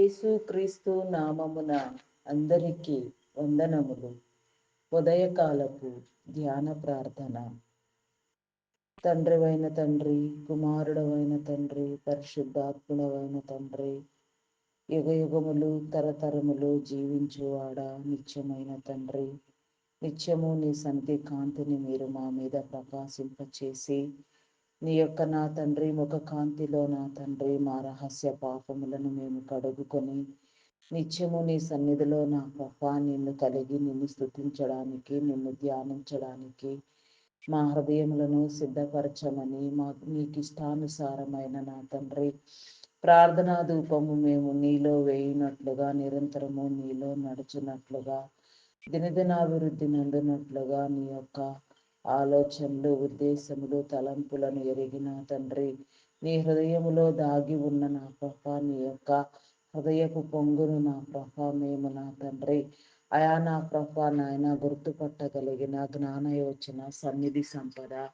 యేసుక్రీస్తు నామమున అందరికీ వందనములు. ఉదయకాలపు ధ్యాన ప్రార్థన. తండ్రివైన తండ్రి, కుమారుడవైన తండ్రి, పరిశుద్ధాత్ముడవైన తండ్రి, యుగయుగములు తరతరములు జీవించువాడా, నిత్యమైన తండ్రి, నిత్యము నీ సన్నిధి కాంతిని మీరు మా మీద ప్రకాశింపచేసి, నీ యొక్క నా తండ్రి ముఖ కాంతిలో నా తండ్రి మా రహస్య పాపములను మేము కడుగుకొని నిత్యము నీ సన్నిధిలో నా ప్రభా నిన్ను కలిగి నిన్ను స్తుతించడానికి నిన్ను ధ్యానించడానికి మా హృదయములను సిద్ధపరచమని నీకు ఇష్టానుసారమైన నా తండ్రి ప్రార్థనా ధూపము మేము నీలో వేయినట్లుగా నిరంతరము నీలో నడుచున్నట్లుగా దినదినాభివృద్ధి నందునట్లుగా నీ యొక్క ఆలోచనలు ఉద్దేశములు తలంపులను ఎరిగిన తండ్రి నీ హృదయములో దాగి ఉన్న నా ప్రభా నీ యొక్క హృదయపు పొంగును నా ప్రభా మేము నా తండ్రి అయా నా ప్రభా నాయన గుర్తుపట్టగలిగిన జ్ఞానయోచన సన్నిధి సంపద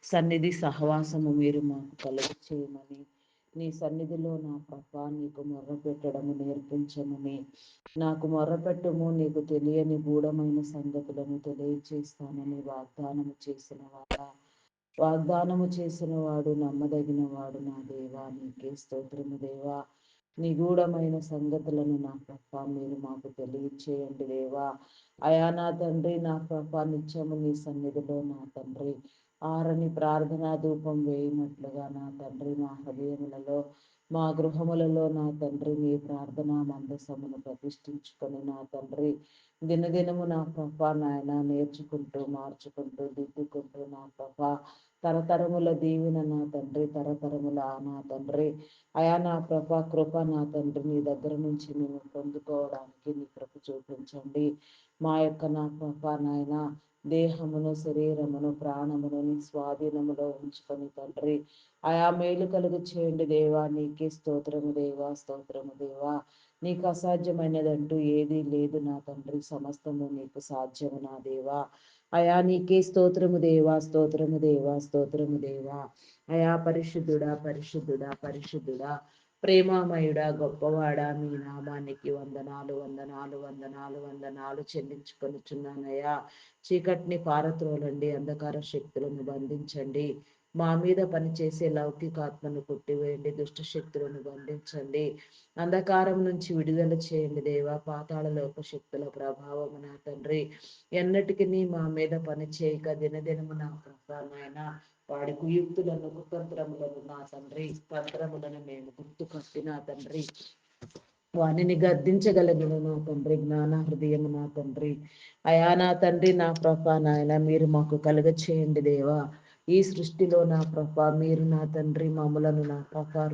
సన్నిధి సహవాసము మీరు మాకు కలుగు చేయమని నీ సన్నిధిలో నా ప్రభా నీకు మొర్ర పెట్టడము నేర్పించమని నాకు మొర్రపెట్టుము నీకు తెలియని గూఢమైన సంగతులను తెలియచేస్తానని వాగ్దానము చేసిన వాడు నమ్మదగిన వాడు నా దేవా నీకే స్తోత్రము దేవా నిగూఢమైన సంగతులను నా ప్రభా మీరు మాకు తెలియచేయండి దేవా అయా నా తండ్రి నా ప్రభా నిత్యము నీ సన్నిధిలో నా తండ్రి ఆరని ప్రార్థనా ధూపం వేయినట్లుగా నా తండ్రి మా హృదయములలో మా గృహములలో నా తండ్రి నీ ప్రార్థనా మందసమును ప్రతిష్ఠించుకొని నా తండ్రి దినదినము నా ప్రభా నాయన నేర్చుకుంటూ మార్చుకుంటూ దిద్దుకుంటూ నా ప్రభా తరతరముల దీవెన నా తండ్రి తరతరముల నా తండ్రి అయా నా ప్రభా కృప నా తండ్రి నీ దగ్గర నుంచి మేము పొందుకోవడానికి నీ కృప చూపించండి మా యొక్క నా ప్రభా నాయన దేహమును శరీరమును ప్రాణమును నీ స్వాధీనములో ఉంచుకొని తండ్రి ఆయా మేలు కలుగు చేయండి దేవా నీకే స్తోత్రము దేవా నీకు అసాధ్యమైనదంటూ ఏదీ లేదు నా తండ్రి సమస్తము నీకు సాధ్యము నా దేవా అయా నీకే స్తోత్రము దేవా అయా పరిశుద్ధుడా ప్రేమామయుడా గొప్పవాడా మీ నామానికి వందనాలు చెల్లించుకొనుచున్నానయ్యా చీకటిని పారత్రోలండి అంధకార శక్తులను బంధించండి మా మీద పనిచేసే లౌకికాత్మను కొట్టివేయండి దుష్ట శక్తులను బంధించండి అంధకారం నుంచి విడుదల చేయండి దేవా పాతాళ లోక శక్తుల ప్రభావం నా తండ్రి ఎన్నటికి మా మీద పని చేయక దినదినము నా ప్రభావమైన వాడి కుయుక్తులను కుతంత్రములను నా తండ్రి తంత్రములను మేము గుర్తుపట్టి నా తండ్రి వానిని గద్దించగలిగిన నా తండ్రి జ్ఞాన హృదయము నా తండ్రి అయా నా తండ్రి నా ప్రభా నాయన మీరు మాకు కలుగ చేయండి దేవా ఈ సృష్టిలో నా ప్రభా మీరు నా తండ్రి మమ్ములను నా ప్రభా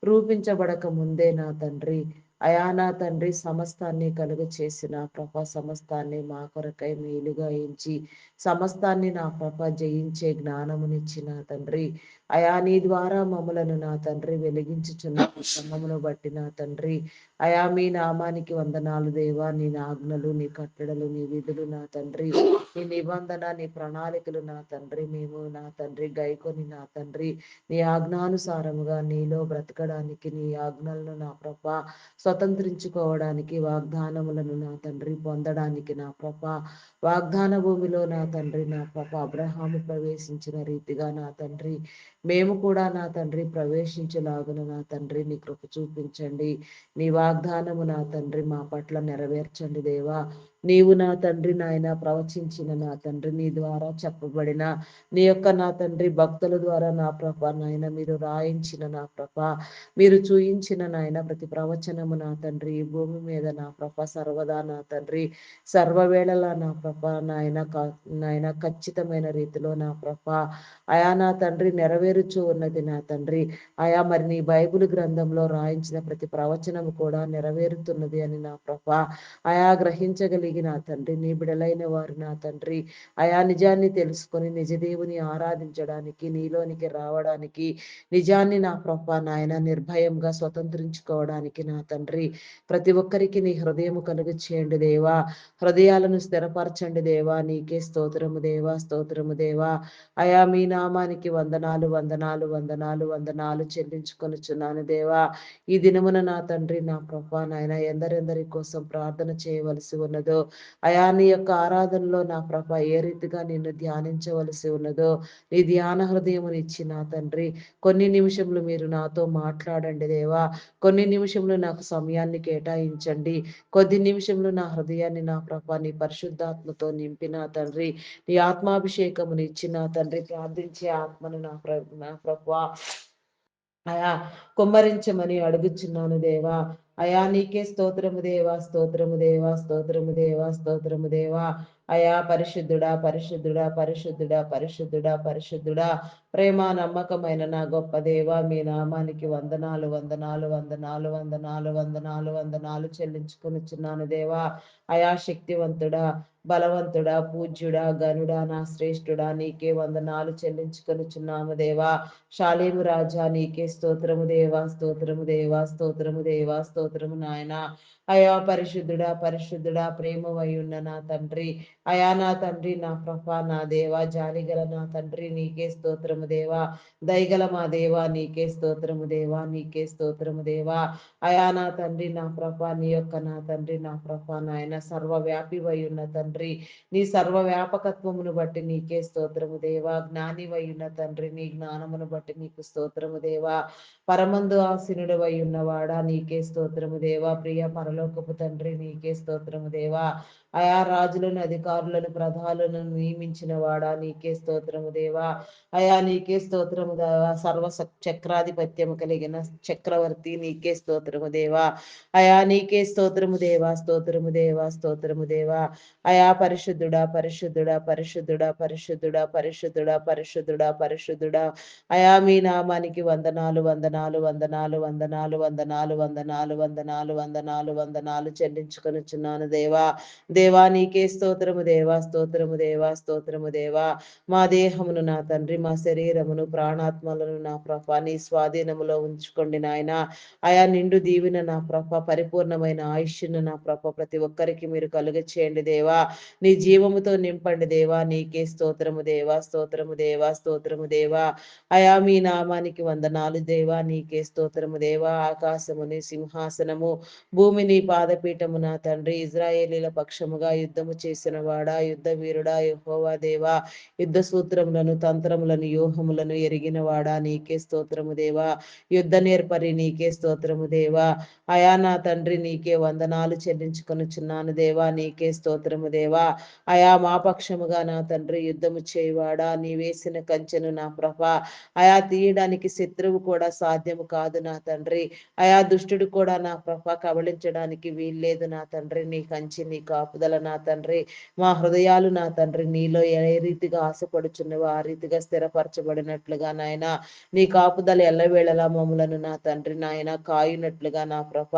రూపించబడక ముందే నా తండ్రి అయా నా తండ్రి సమస్తాన్ని కలుగ చేసిన ప్రభా సమస్తాన్ని మా కొరకై మేలుగా ఎంచి సమస్తాన్ని నా ప్రభా జయించే జ్ఞానమునిచ్చిన తండ్రి అయా నీ ద్వారా మమ్ములను నా తండ్రి వెలిగించుచున్న క్రమమును బట్టి నా తండ్రి అయా మీ నామానికి వందనాలు దేవా నీ ఆజ్ఞలు నీ కట్టడలు నీ విధులు నా తండ్రి నీ నిబంధన నీ ప్రణాళికలు నా తండ్రి మేము నా తండ్రి గైకొని నా తండ్రి నీ ఆజ్ఞానుసారముగా నీలో బ్రతకడానికి నీ ఆజ్ఞలను నా ప్రభా స్వతంత్రించుకోవడానికి వాగ్దానములను నా తండ్రి పొందడానికి నా ప్రభా వాగ్దాన భూమిలో నా తండ్రి నా ప్రభా అబ్రహాము ప్రవేశించిన రీతిగా నా తండ్రి మేము కూడా నా తండ్రి ప్రవేశించలాగున నా తండ్రి నీ కృప చూపించండి నీ వాగ్దానము నా తండ్రి మా పట్ల నెరవేర్చండి దేవా నీవు నా తండ్రి నాయన ప్రవచించిన నా తండ్రి నీ ద్వారా చెప్పబడిన నీ యొక్క నా తండ్రి భక్తుల ద్వారా నా ప్రభా నాయన మీరు రాయించిన నా ప్రభా మీరు చూయించిన నాయన ప్రతి ప్రవచనము నా తండ్రి ఈ భూమి మీద నా ప్రభా సర్వదా నా తండ్రి సర్వవేళలా నా ప్రభా నాయన ఖచ్చితమైన రీతిలో నా ప్రభా అయా నా తండ్రి నెరవేరుచూ ఉన్నది నా తండ్రి అయా మరి నీ బైబిల్ గ్రంథంలో రాయించిన ప్రతి ప్రవచనము కూడా నెరవేరుతున్నది అని నా ప్రభా అయా గ్రహించగలిగి కలిగి నా తండ్రి, నీ బిడలైన వారు నా తండ్రి అయా నిజాన్ని తెలుసుకొని నిజ దేవుని ఆరాధించడానికి, నీలోనికి రావడానికి, నిజాన్ని నా ప్రభా నాయన నిర్భయంగా స్వతంత్రించుకోవడానికి నా తండ్రి ప్రతి ఒక్కరికి నీ హృదయము కలుగు చేయండి దేవా. హృదయాలను స్థిరపరచండి దేవా. నీకే స్తోత్రము దేవా, స్తోత్రము దేవా. అయా మీ నామానికి వందనాలు, వందనాలు, వందనాలు, వందనాలు చెల్లించుకొనుచున్నాను దేవా. ఈ దినమున నా తండ్రి నా ప్రభా నాయన ఎందరెందరి కోసం ప్రార్థన చేయవలసి ఉన్నదో, అయా నీ యొక్క ఆరాధనలో నా ప్రభ ఏ రీతిగా నిన్ను ధ్యానించవలసి ఉన్నదో, నీ ధ్యాన హృదయమునిచ్చి నా తండ్రి కొన్ని నిమిషములు మీరు నాతో మాట్లాడండి దేవా. కొన్ని నిమిషములు నాకు సమయాన్ని కేటాయించండి. కొద్ది నిమిషములు నా హృదయాన్ని నా ప్రభ నీ పరిశుద్ధాత్మతో నింపిన తండ్రి, నీ ఆత్మాభిషేకముని ఇచ్చిన తండ్రి ప్రార్థించే ఆత్మను నా ప్రభా అయా కుమ్మరించమని అడుగుచున్నాను దేవా. అయా నీకే స్తోత్రము దేవా, స్తోత్రము దేవా, స్తోత్రము దేవా, స్తోత్రము దేవా. అయా పరిశుద్ధుడా, పరిశుద్ధుడా, పరిశుద్ధుడా, పరిశుద్ధుడా, పరిశుద్ధుడా, ప్రేమ నమ్మకమైన నా గొప్ప దేవా, మీ నామానికి వందనాలు, వందనాలు, వందనాలు, వందనాలు, వందనాలు, వందనాలు చెల్లించుకొనిచున్నాను దేవా. అయా శక్తివంతుడా, బలవంతుడా, పూజ్యుడా, గనుడా, నా శ్రేష్ఠుడా, నీకే వందనాలు చెల్లించుకొనిచున్నాము దేవా. షాలేము రాజా నీకే స్తోత్రము దేవా, స్తోత్రము దేవా, స్తోత్రము దేవా, స్తోత్రము నాయన. అయా పరిశుద్ధుడా, పరిశుద్ధుడా, ప్రేమవై ఉన్న నా తండ్రి, అయా నా తండ్రి నా ప్రభా నా దేవా, జాలిగల నా తండ్రి నీకే స్తోత్రము దేవా. దయగల మా దేవా నీకే స్తోత్రము దేవా, నీకే స్తోత్రము దేవా. అయా నా తండ్రి నా ప్రభా నీ యొక్క నా తండ్రి నా ప్రభా నాయన సర్వవ్యాపివై ఉన్న తండ్రి, నీ సర్వ వ్యాపకత్వమును బట్టి నీకే స్తోత్రము దేవా. జ్ఞానివై ఉన్న తండ్రి, నీ జ్ఞానమును బట్టి నీకు స్తోత్రము దేవా. పరమందు ఆసీనుడవై ఉన్నవాడా నీకే స్తోత్రము దేవా. ప్రియ పరలోకపు తండ్రి నీకే స్తోత్రము దేవా. ఆయా రాజులను, అధికారులను, ప్రధానులను నియమించిన వాడా నీకే స్తోత్రము దేవా. అయా నీకే స్తోత్రము దేవా. సర్వ చక్రాధిపత్యము కలిగిన చక్రవర్తి నీకే స్తోత్రము దేవా. అయా నీకే స్తోత్రము దేవా, స్తోత్రము దేవా, స్తోత్రము దేవా. అయా పరిశుద్ధుడా, పరిశుద్ధుడా, పరిశుద్ధుడా, పరిశుద్ధుడా, పరిశుద్ధుడా, పరిశుద్ధుడా, పరిశుద్ధుడా. అయా మీ నామానికి వందనాలు, వందనాలు, వందనాలు, వందనాలు, వందనాలు, వందనాలు, వందనాలు, వందనాలు, వందనాలు చెల్లించుకొనుచున్నాను దేవా. దేవా నీకే స్తోత్రము దేవా, స్తోత్రము దేవా, స్తోత్రము దేవా. మా దేహమును నా తండ్రి, మా శరీరమును, ప్రాణాత్మలను నా ప్రభ నీ స్వాధీనములో ఉంచుకోండి నాయన. ఆయా నిండు దీవిన నా ప్రభ, పరిపూర్ణమైన ఆయుష్ను నా ప్రభ ప్రతి ఒక్కరికి మీరు కలుగ చేయండి దేవా. నీ జీవముతో నింపండి దేవా. నీకే స్తోత్రము దేవా, స్తోత్రము దేవా, స్తోత్రము దేవా. అయా మీ నామానికి వందనాలు దేవా. నీకే స్తోత్రము దేవా. ఆకాశముని సింహాసనము, భూమిని పాదపీఠము నా తండ్రి, ఇజ్రాయేలీల పక్షముగా యుద్ధము చేసిన వాడా, యుద్ధ వీరుడా, యెహోవా దేవా. యుద్ధ సూత్రములను, తంత్రములను, వ్యూహములను ఎరిగిన వాడా నీకే స్తోత్రము దేవా. యుద్ధ నేర్పరి నీకే స్తోత్రము దేవా. అయా నా తండ్రి నీకే వందనాలు చెల్లించుకొనుచున్నాను దేవా. నీకే స్తోత్రము దేవా. అయా మా పక్షముగా నా తండ్రి యుద్ధము చేయవాడా, నీ వేసిన కంచెను నా ప్రభ అయా తీయడానికి శత్రువు కూడా సాధ్యము కాదు నా తండ్రి. అయా దుష్టుడు కూడా నా ప్రభ కబళించడానికి వీల్లేదు నా తండ్రి. నీ కంచి, నీ కాపుదల నా తండ్రి, మా హృదయాలు నా తండ్రి నీలో ఏ రీతిగా ఆశపడుచున్నవో ఆ రీతిగా స్థిరపరచబడినట్లుగా నాయన, నీ కాపుదల ఎల్లవేళలా మమ్ములను నా తండ్రి నాయన కాయునట్లుగా నా ప్రభ,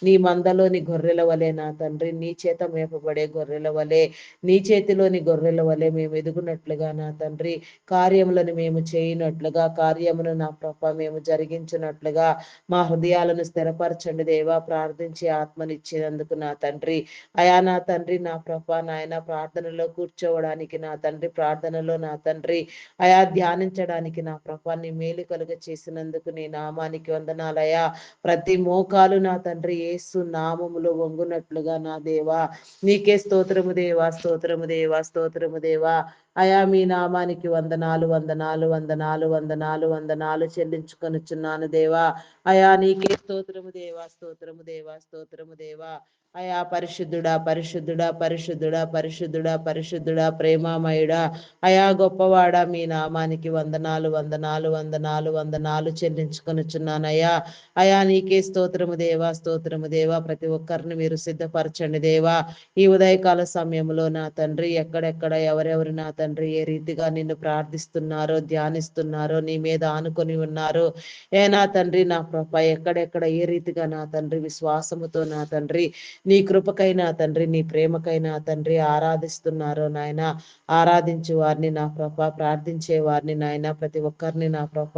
నీ మందలోని గొర్రెల వలె నా తండ్రి, నీ చేత మేపబడే గొర్రెల వలె, నీ చేతిలోని గొర్రెల వలె మేము ఎదుగునట్లుగా నా తండ్రి, కార్యములను మేము చేయనట్లుగా, కార్యమును నా ప్రభ మేము జరిగించినట్లుగా మా హృదయాలను స్థిరపరచండి దేవా. ప్రార్థించి ఆత్మనిచ్చినందుకు నా తండ్రి, అయా నా తండ్రి నా ప్రభ నాయన ప్రార్థనలో కూర్చోవడానికి నా తండ్రి, ప్రార్థనలో నా తండ్రి అయా ధ్యానించడానికి నా ప్రభ నీ మేలు కలుగ చేసినందుకు నీ నామానికి వందనాలయా. ప్రతి మోకాలు నా తండ్రి యేసు నామములో వంగునట్లుగా నా దేవా. నీకే స్తోత్రము దేవా, స్తోత్రము దేవా, స్తోత్రము దేవా. అయా మీ నామానికి వందనాలు, వందనాలు, వందనాలు, వందనాలు, వందనాలు చెల్లించుకొనుచున్నాను దేవా. అయా నీకే స్తోత్రము దేవా, స్తోత్రము దేవా, స్తోత్రము దేవా. అయా పరిశుద్ధుడా, పరిశుద్ధుడా, పరిశుద్ధుడా, పరిశుద్ధుడా, పరిశుద్ధుడా, ప్రేమామయుడా, అయా గొప్పవాడా, మీ నామానికి వందనాలు, వందనాలు, వందనాలు, వందనాలు చెల్లించుకొనుచున్నానయ్యా. అయా నీకే స్తోత్రము దేవా, స్తోత్రము దేవా. ప్రతి ఒక్కరిని మీరు సిద్ధపరచండి దేవా. ఈ ఉదయకాల సమయంలో నా తండ్రి ఎక్కడెక్కడ ఎవరెవరు నా తండ్రి తండ్రి ఏ రీతిగా నిన్ను ప్రార్థిస్తున్నారో, ధ్యానిస్తున్నారో, నీ మీద ఆనుకొని ఉన్నారో, నా తండ్రి నా ప్రభ ఎక్కడెక్కడ ఏ రీతిగా నా తండ్రి విశ్వాసముతో నా తండ్రి నీ కృపకై నా తండ్రి, నీ ప్రేమకై నా తండ్రి ఆరాధిస్తున్నారో నాయన, ఆరాధించే వారిని నా ప్రభ, ప్రార్థించే వారిని నాయన, ప్రతి ఒక్కరిని నా ప్రభ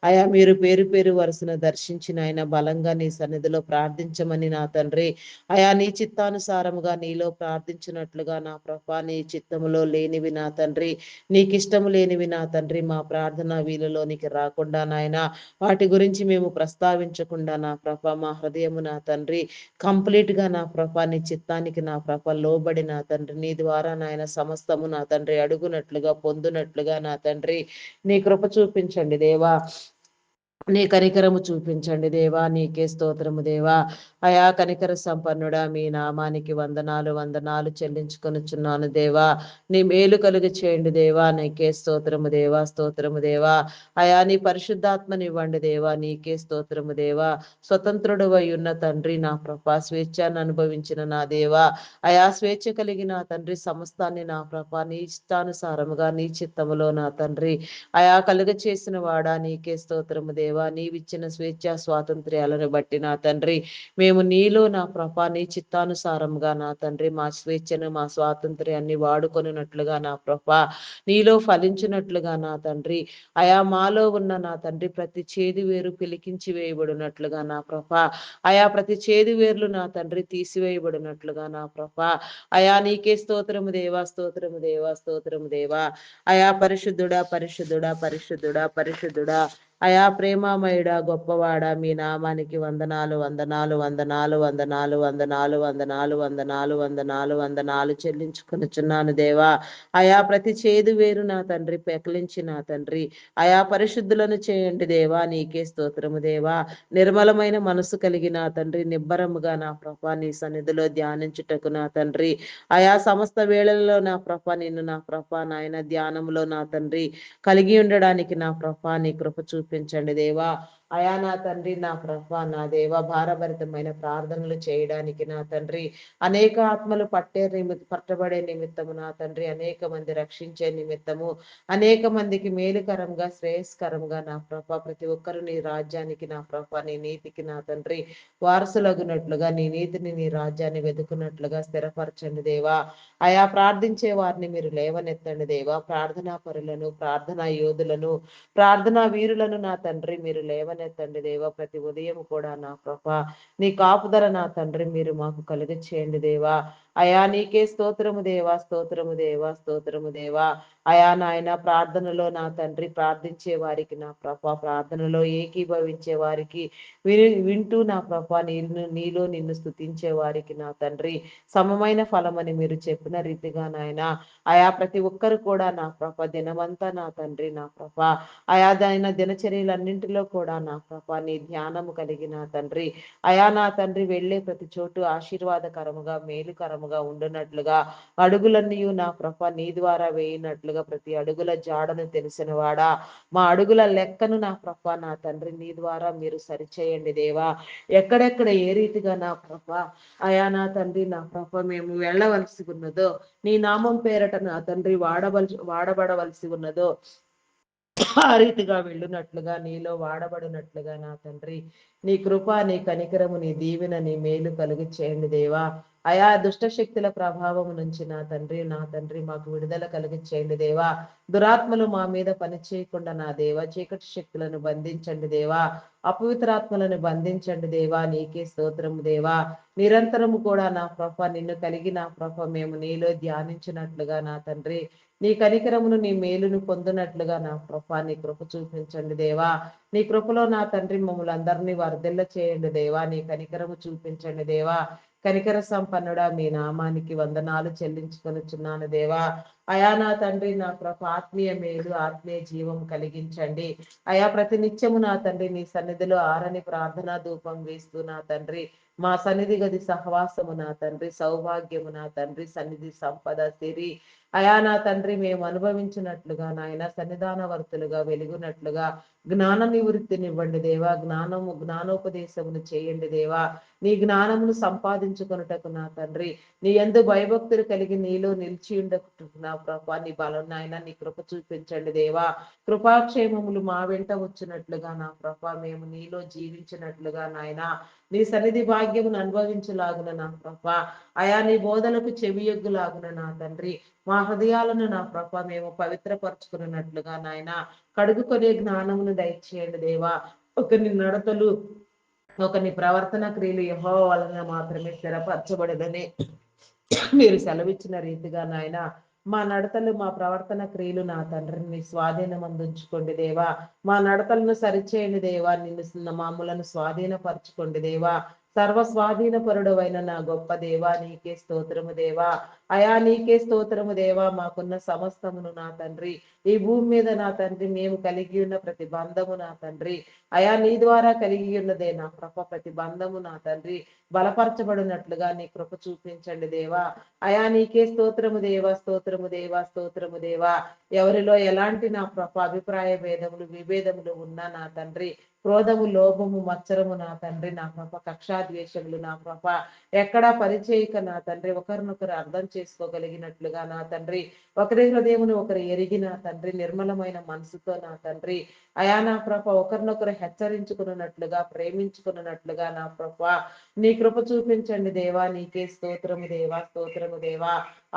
అయా మీరు పేరు పేరు వరుసను దర్శించిన ఆయన బలంగా నీ సన్నిధిలో ప్రార్థించమని నా తండ్రి, అయా నీ చిత్తానుసారముగా నీలో ప్రార్థించినట్లుగా నా ప్రభ, నీ చిత్తములో లేనివి నా తండ్రి, నీకిష్టము లేనివి నా తండ్రి మా ప్రార్థన వీలులోనికి రాకుండా నాయన, వాటి గురించి మేము ప్రస్తావించకుండా నా ప్రభ, మా హృదయము నా తండ్రి కంప్లీట్ గా నా ప్రభ నీ చిత్తానికి నా ప్రభ లోబడి నా తండ్రి, నీ ద్వారా నాయన సమస్తము నా తండ్రి అడుగునట్లుగా పొందునట్లుగా నా తండ్రి నీ కృప చూపించండి దేవా. నీ కనికరము చూపించండి దేవా, నీకే స్తోత్రము దేవా. అయా కనికర సంపన్నుడా, మీ నామానికి వందనాలు వందనాలు చెల్లించుకొనుచున్నాను దేవా. నీ మేలు కలుగు చేయండి దేవా, నీకే స్తోత్రము దేవా, స్తోత్రము దేవా. అయా నీ పరిశుద్ధాత్మనివ్వండి దేవా, నీకే స్తోత్రము దేవా. స్వతంత్రుడు ఉన్న తండ్రి నా ప్రభ, స్వేచ్ఛను అనుభవించిన నా దేవా, అయా స్వేచ్ఛ కలిగిన తండ్రి సమస్తాన్ని నా ప్రభ నీ ఇష్టానుసారముగా నీ చిత్తములో నా తండ్రి అయా కలుగ చేసిన వాడా, నీకే స్తోత్రము దేవా. నీవిచ్చిన స్వేచ్ఛ స్వాతంత్ర్యాలను బట్టి నా తండ్రి మేము నీలో నా ప్రభ నీ చిత్తానుసారంగా నా తండ్రి మా స్వేచ్ఛను మా స్వాతంత్ర్యాన్ని వాడుకొనున్నట్లుగా నా ప్రభ నీలో ఫలించినట్లుగా నా తండ్రి అయా మాలో ఉన్న నా తండ్రి ప్రతి చేదు వేరు పిలికించి వేయబడినట్లుగా నా ప్రభ అయా ప్రతి చేదు వేర్లు నా తండ్రి తీసివేయబడినట్లుగా నా ప్రభ అయా నీకే స్తోత్రము దేవా, స్తోత్రము దేవా, స్తోత్రము దేవా. అయా పరిశుద్ధుడా, పరిశుద్ధుడా, పరిశుద్ధుడా, పరిశుద్ధుడా, అయా ప్రేమామయుడా, గొప్పవాడా, మీ నామానికి వందనాలు వందనాలు వందనాలు వందనాలు వందనాలు వందనాలు వందనాలు వందనాలు వందనాలు చెల్లించుకొనుచున్నాను దేవా. అయా ప్రతి చేదు వేరు నా తండ్రి పెకలించి నా తండ్రి అయా పరిశుద్ధులను చేయండి దేవా, నీకే స్తోత్రము దేవా. నిర్మలమైన మనసు కలిగి నా తండ్రి నిబ్బరముగా నా ప్రభ నీ సన్నిధిలో ధ్యానించుటకు నా తండ్రి అయా సమస్త వేళల్లో నా ప్రభ నిన్ను నా ప్రభ నాయన ధ్యానంలో నా తండ్రి కలిగి ఉండడానికి నా ప్రభ నీ కృప చూపించండి దేవా. అయా నా తండ్రి నా ప్రభ నా దేవ భారభరితమైన ప్రార్థనలు చేయడానికి నా తండ్రి అనేక ఆత్మలు పట్టబడే నిమిత్తము నా తండ్రి అనేక మంది రక్షించే నిమిత్తము అనేక మందికి మేలుకరంగా శ్రేయస్కరంగా నా ప్రభ ప్రతి ఒక్కరు నీ రాజ్యానికి నా ప్రభ నీ నీతికి నా తండ్రి వారసులగునట్లుగా నీ నీతిని నీ రాజ్యాన్ని వెతుకున్నట్లుగా స్థిరపరచండి దేవా. అయా ప్రార్థించే వారిని మీరు లేవనెత్తండి దేవా. ప్రార్థనా పరులను, ప్రార్థనా యోధులను, ప్రార్థనా వీరులను నా తండ్రి మీరు లేవనెత్తండి దేవా. ప్రతి ఉదయం కూడా నా ప్రభ నీ కాపుదల నా తండ్రి మీరు మాకు కలుగ చేయండి దేవా. అయా నీకే స్తోత్రము దేవా, స్తోత్రము దేవా, స్తోత్రము దేవా. అయా నాయన ప్రార్థనలో నా తండ్రి ప్రార్థించే వారికి నా ప్రభ ప్రార్థనలో ఏకీభవించే వారికి వింటూ నా ప్రభ నీలో నిన్ను స్తుతించే వారికి నా తండ్రి సమమైన ఫలమని మీరు చెప్పిన రీతిగా నాయన అయా ప్రతి ఒక్కరు కూడా నా ప్రభ దినమంతా నా తండ్రి నా ప్రభ అయా దాని దినచర్యలన్నింటిలో కూడా నా ప్రభ నీ ధ్యానము కలిగిన తండ్రి అయా నా తండ్రి వెళ్ళే ప్రతి చోటు ఆశీర్వాదకరముగా మేలుకరముగా ఉండునట్లుగా అడుగులన్నీ నా ప్రభ నీ ద్వారా వేయినట్లుగా ప్రతి అడుగుల జాడను తెలిసిన వాడా మా అడుగుల లెక్కను నా ప్రభ నా తండ్రి నీ ద్వారా మీరు సరిచేయండి దేవా. ఎక్కడెక్కడ ఏ రీతిగా నా ప్రభ అయా నా తండ్రి నా ప్రభ మేము వెళ్ళవలసి ఉన్నదో నీ నామం పేరట నా తండ్రి వాడబడవలసి ఉన్నదో ఆ రీతిగా వెళ్ళునట్లుగా నీలో వాడబడినట్లుగా నా తండ్రి నీ కృప, నీ కనికరము, నీ దీవెన, నీ మేలు కలుగు చేయండి దేవా. అయా దుష్ట శక్తుల ప్రభావం నుంచి నా తండ్రి మాకు విడుదల కలిగి చేయండి దేవా. దురాత్మలు మా మీద పని చేయకుండా నా దేవా చీకటి శక్తులను బంధించండి దేవా. అపవిత్రాత్మలను బంధించండి దేవా. నీకే స్తోత్రము దేవా. నిరంతరము కూడా నా ప్రభ నిన్ను కలిగి నా ప్రభ మేము నీలో ధ్యానించినట్లుగా నా తండ్రి నీ కనికరమును నీ మేలును పొందినట్లుగా నా ప్రభ నీ కృప చూపించండి దేవా. నీ కృపలో నా తండ్రి మమ్మల్ని అందరినీ వర్ధిల్ల చేయండి దేవా. నీ కనికరము చూపించండి దేవా. కనికర సంపన్నుడా మీ నామానికి వందనాలు చెల్లించుకొనుచున్నాను దేవా. అయా నా తండ్రి నా ప్రభ ఆత్మీయ మేలు, ఆత్మీయ జీవం కలిగించండి. అయా ప్రతి నిత్యము నా తండ్రి నీ సన్నిధిలో ఆరని ప్రార్థనా ధూపం వేస్తూ నా తండ్రి మా సన్నిధి గది సహవాసము నా తండ్రి సౌభాగ్యము నా తండ్రి సన్నిధి సంపద సిరి అయా నా తండ్రి మేము అనుభవించినట్లుగా నాయన సన్నిధాన వర్తులుగా వెలుగునట్లుగా జ్ఞాన నివృత్తినివ్వండి దేవా, జ్ఞానోపదేశమును చేయండి దేవా. నీ జ్ఞానమును సంపాదించుకొనుటకు నా తండ్రి, నీ యందు భయభక్తులు కలిగి నీలో నిలిచి ఉండకు నా ప్రభా, నీ బలం నాయన, నీ కృప చూపించండి దేవా. కృపాక్షేమములు మా వెంట వచ్చినట్లుగా నా ప్రభా, మేము నీలో జీవించినట్లుగా నాయన, నీ సన్నిధి భాగ్యమును అనుభవించలాగున నా ప్రభా, అయా నీ బోధలకు చెవియొగ్గులాగున నా తండ్రి, మా హృదయాలను నా ప్రభా మేము పవిత్రపరచుకున్నట్లుగా నాయన, కడుగుకొనే జ్ఞానమును దయచేయండి దేవా. ఒకని నడతలు, ఒకని ప్రవర్తన క్రియలు యెహోవా వలన మాత్రమే స్థిరపరచబడదని మీరు సెలవిచ్చిన రీతిగా నాయన, మా నడతలు, మా ప్రవర్తన క్రియలు నా తండ్రిని స్వాధీనం అందించుకోండి దేవా. మా నడతలను సరిచేయండి దేవా. నిన్ను మామూలను స్వాధీనపరచుకోండి దేవా. సర్వ స్వాధీనపరుడవైన నా గొప్ప దేవా, నీకే స్తోత్రము దేవా. అయా నీకే స్తోత్రము దేవా. మాకున్న సమస్తమును నా తండ్రి, ఈ భూమి మీద నా తండ్రి మేము కలిగి ఉన్న ప్రతి బంధము నా తండ్రి, అయా నీ ద్వారా కలిగి ఉన్నదే నా కృప, ప్రతి బంధము నా తండ్రి బలపరచబడినట్లుగా నీ కృప చూపించండి దేవా. అయా నీకే స్తోత్రము దేవా, స్తోత్రము దేవా, స్తోత్రము దేవా. ఎవరిలో ఎలాంటి నా కృప అభిప్రాయ భేదములు, విభేదములు ఉన్నా నా తండ్రి, క్రోధము, లోభము, మత్సరము నా తండ్రి, నా కృప కక్షాద్వేషములు నా కృప ఎక్కడా పరిచయిక నా తండ్రి, ఒకరినొకరు అర్థం చేసుకోగలిగినట్లుగా నా తండ్రి, ఒకరి హృదయమును ఒకరు ఎరిగి నా తండ్రి, నిర్మలమైన మనసుతో నా తండ్రి, అయా నా కృప ఒకరినొకరు హెచ్చరించుకున్నట్లుగా, ప్రేమించుకున్నట్లుగా నా కృప నీ కృప చూపించండి దేవా. నీకే స్తోత్రము దేవా, స్తోత్రము దేవా.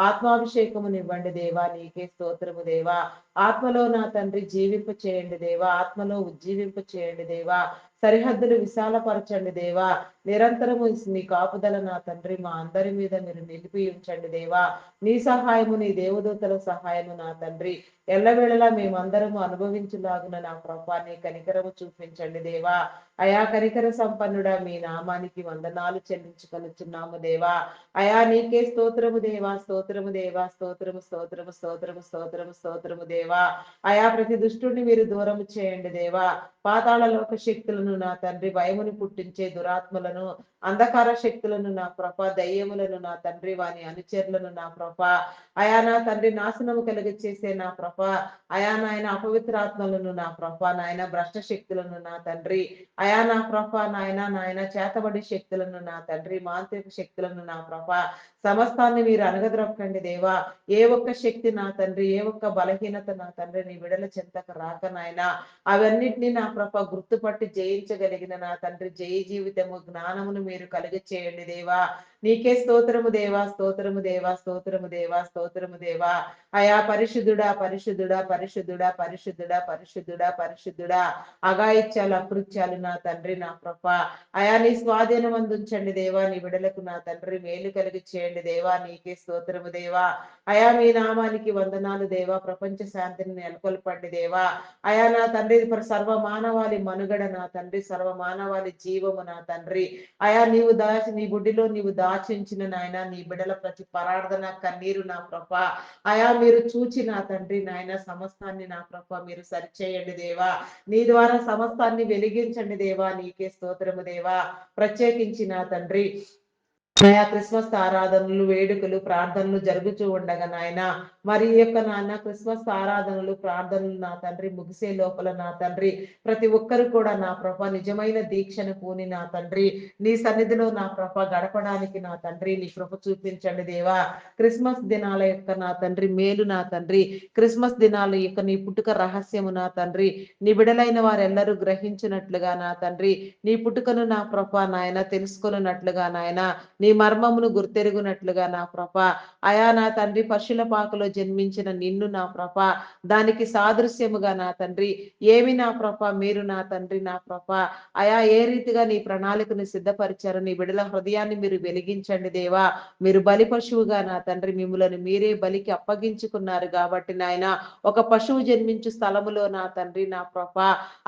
ఆత్మాభిషేకమునివ్వండి దేవా, నీకే స్తోత్రము దేవా. ఆత్మలో నా తండ్రి జీవింప చేయండి దేవా, ఆత్మలో ఉజ్జీవింప చేయండి దేవా. సరిహద్దులు విశాలపరచండి దేవా. నిరంతరము నీ కాపుదల నా తండ్రి మా అందరి మీద మీరు నిలిపి ఉంచండి దేవా. నీ సహాయము, నీ దేవదూతల సహాయము నా తండ్రి ఎల్లవేళలా మేమందరము అనుభవించులాగున నా ప్రభా, నీ కనికరము చూపించండి దేవా. అయా కనికర సంపన్నుడా, మీ నామానికి వందనాలు చెల్లించుకొనుచున్నాము దేవా. అయా నీకే స్తోత్రము దేవా, స్తోత్రము దేవా, స్తోత్రము, స్తోత్రము, స్తోత్రము, స్తోత్రము, స్తోత్రము దేవా. అయా ప్రతి దుష్టుడిని మీరు దూరము చేయండి దేవా. పాతాళ లోక శక్తులను నా తండ్రి, భయమును పుట్టించే దురాత్మలను, అంధకార శక్తులను నా ప్రభ, దయ్యములను నా తండ్రి, వాని అనుచరులను నా ప్రభ, అయా నా తండ్రి నాశనము కలిగి చేసే నా ప్రభ, అయా నాయన అపవిత్రాత్మలను నా ప్రభ, నాయన భ్రష్ట శక్తులను నా తండ్రి, అయా నా ప్రభ, నాయన చేతబడి శక్తులను నా తండ్రి, మాంత్రిక శక్తులను నా ప్రభ, సమస్తాన్ని మీరు అనగద్రొక్కండి దేవా. ఏ ఒక్క శక్తి నా తండ్రి, ఏ ఒక్క బలహీనత నా తండ్రి నీ విడల చెంతకు రాక నాయన, అవన్నిటినీ నా ప్రభ గుర్తుపట్టి జయించగలిగిన నా తండ్రి జయ జీవితము, జ్ఞానమును మీరు కలిగ చేయండి దేవా. నీకే స్తోత్రము దేవా, స్తోత్రము దేవా, స్తోత్రము దేవా, స్తోత్రము దేవా. అయా పరిశుద్ధుడా, పరిశుద్ధుడా, పరిశుద్ధుడా, పరిశుద్ధుడా, పరిశుద్ధుడా, పరిశుద్ధుడా. అగాయిత్యాలు, అకృత్యాలు నా తండ్రి నా ప్రభ, అయా నీ స్వాధీనం అందించండి దేవా. నీ విడలకు నా తండ్రి మేలు కలిగి చేయండి దేవా. నీకే స్తోత్రము దేవా. అయా మీ నామానికి వందనాలు దేవా. ప్రపంచ శాంతిని నెలకొల్పండి దేవా. అయా నా తండ్రి సర్వ మానవాళి మనుగడ నా తండ్రి, సర్వ మానవాళి జీవము నా తండ్రి, అయా నీవు దాచి నీ గుడిలో నీవు దాచించిన నాయన నీ బిడల ప్రతి పరార్థన కన్నీరు నా ప్రభ, అయా మీరు చూచి నా తండ్రి నాయన సమస్తాన్ని నా ప్రభ మీరు సరిచేయండి దేవా. నీ ద్వారా సమస్తాన్ని వెలిగించండి దేవా. నీకే స్తోత్రము దేవా. ప్రత్యేకించి నా తండ్రి ఆయా క్రిస్మస్ ఆరాధనలు, వేడుకలు, ప్రార్థనలు జరుగుతూ ఉండగా నాయన, మరి ఈ యొక్క నాన్న క్రిస్మస్ ఆరాధనలు, ప్రార్థనలు నా తండ్రి ముగిసే లోపల నా తండ్రి ప్రతి ఒక్కరు కూడా నా ప్రభ నిజమైన దీక్షను పూని నా తండ్రి నీ సన్నిధిలో నా ప్రభ గడపడానికి నా తండ్రి నీ కృప చూపించండి దేవా. క్రిస్మస్ దినాల యొక్క నా తండ్రి మేలు నా తండ్రి, క్రిస్మస్ దినాల యొక్క నీ పుట్టుక రహస్యము నా తండ్రి, నీ బిడలైన వారెల్లరూ గ్రహించినట్లుగా నా తండ్రి, నీ పుట్టుకను నా ప్రభ నాయన తెలుసుకున్నట్లుగా నాయన, నీ మర్మమును గుర్తెరుగునట్లుగా నా ప్రభ, అయా నా తండ్రి పశుల పాకలో జన్మించిన నిన్ను నా ప్రభ, దానికి సాదృశ్యముగా నా తండ్రి ఏమి నా ప్రభ మీరు నా తండ్రి నా ప్రభ, అయా ఏ రీతిగా నీ ప్రణాళికను సిద్ధపరిచారు, నీ బిడల హృదయాన్ని మీరు వెలిగించండి దేవా. మీరు బలి పశువుగా నా తండ్రి మిమ్ములను మీరే బలికి అప్పగించుకున్నారు కాబట్టి నాయన, ఒక పశువు జన్మించు స్థలములో నా తండ్రి నా ప్రభ,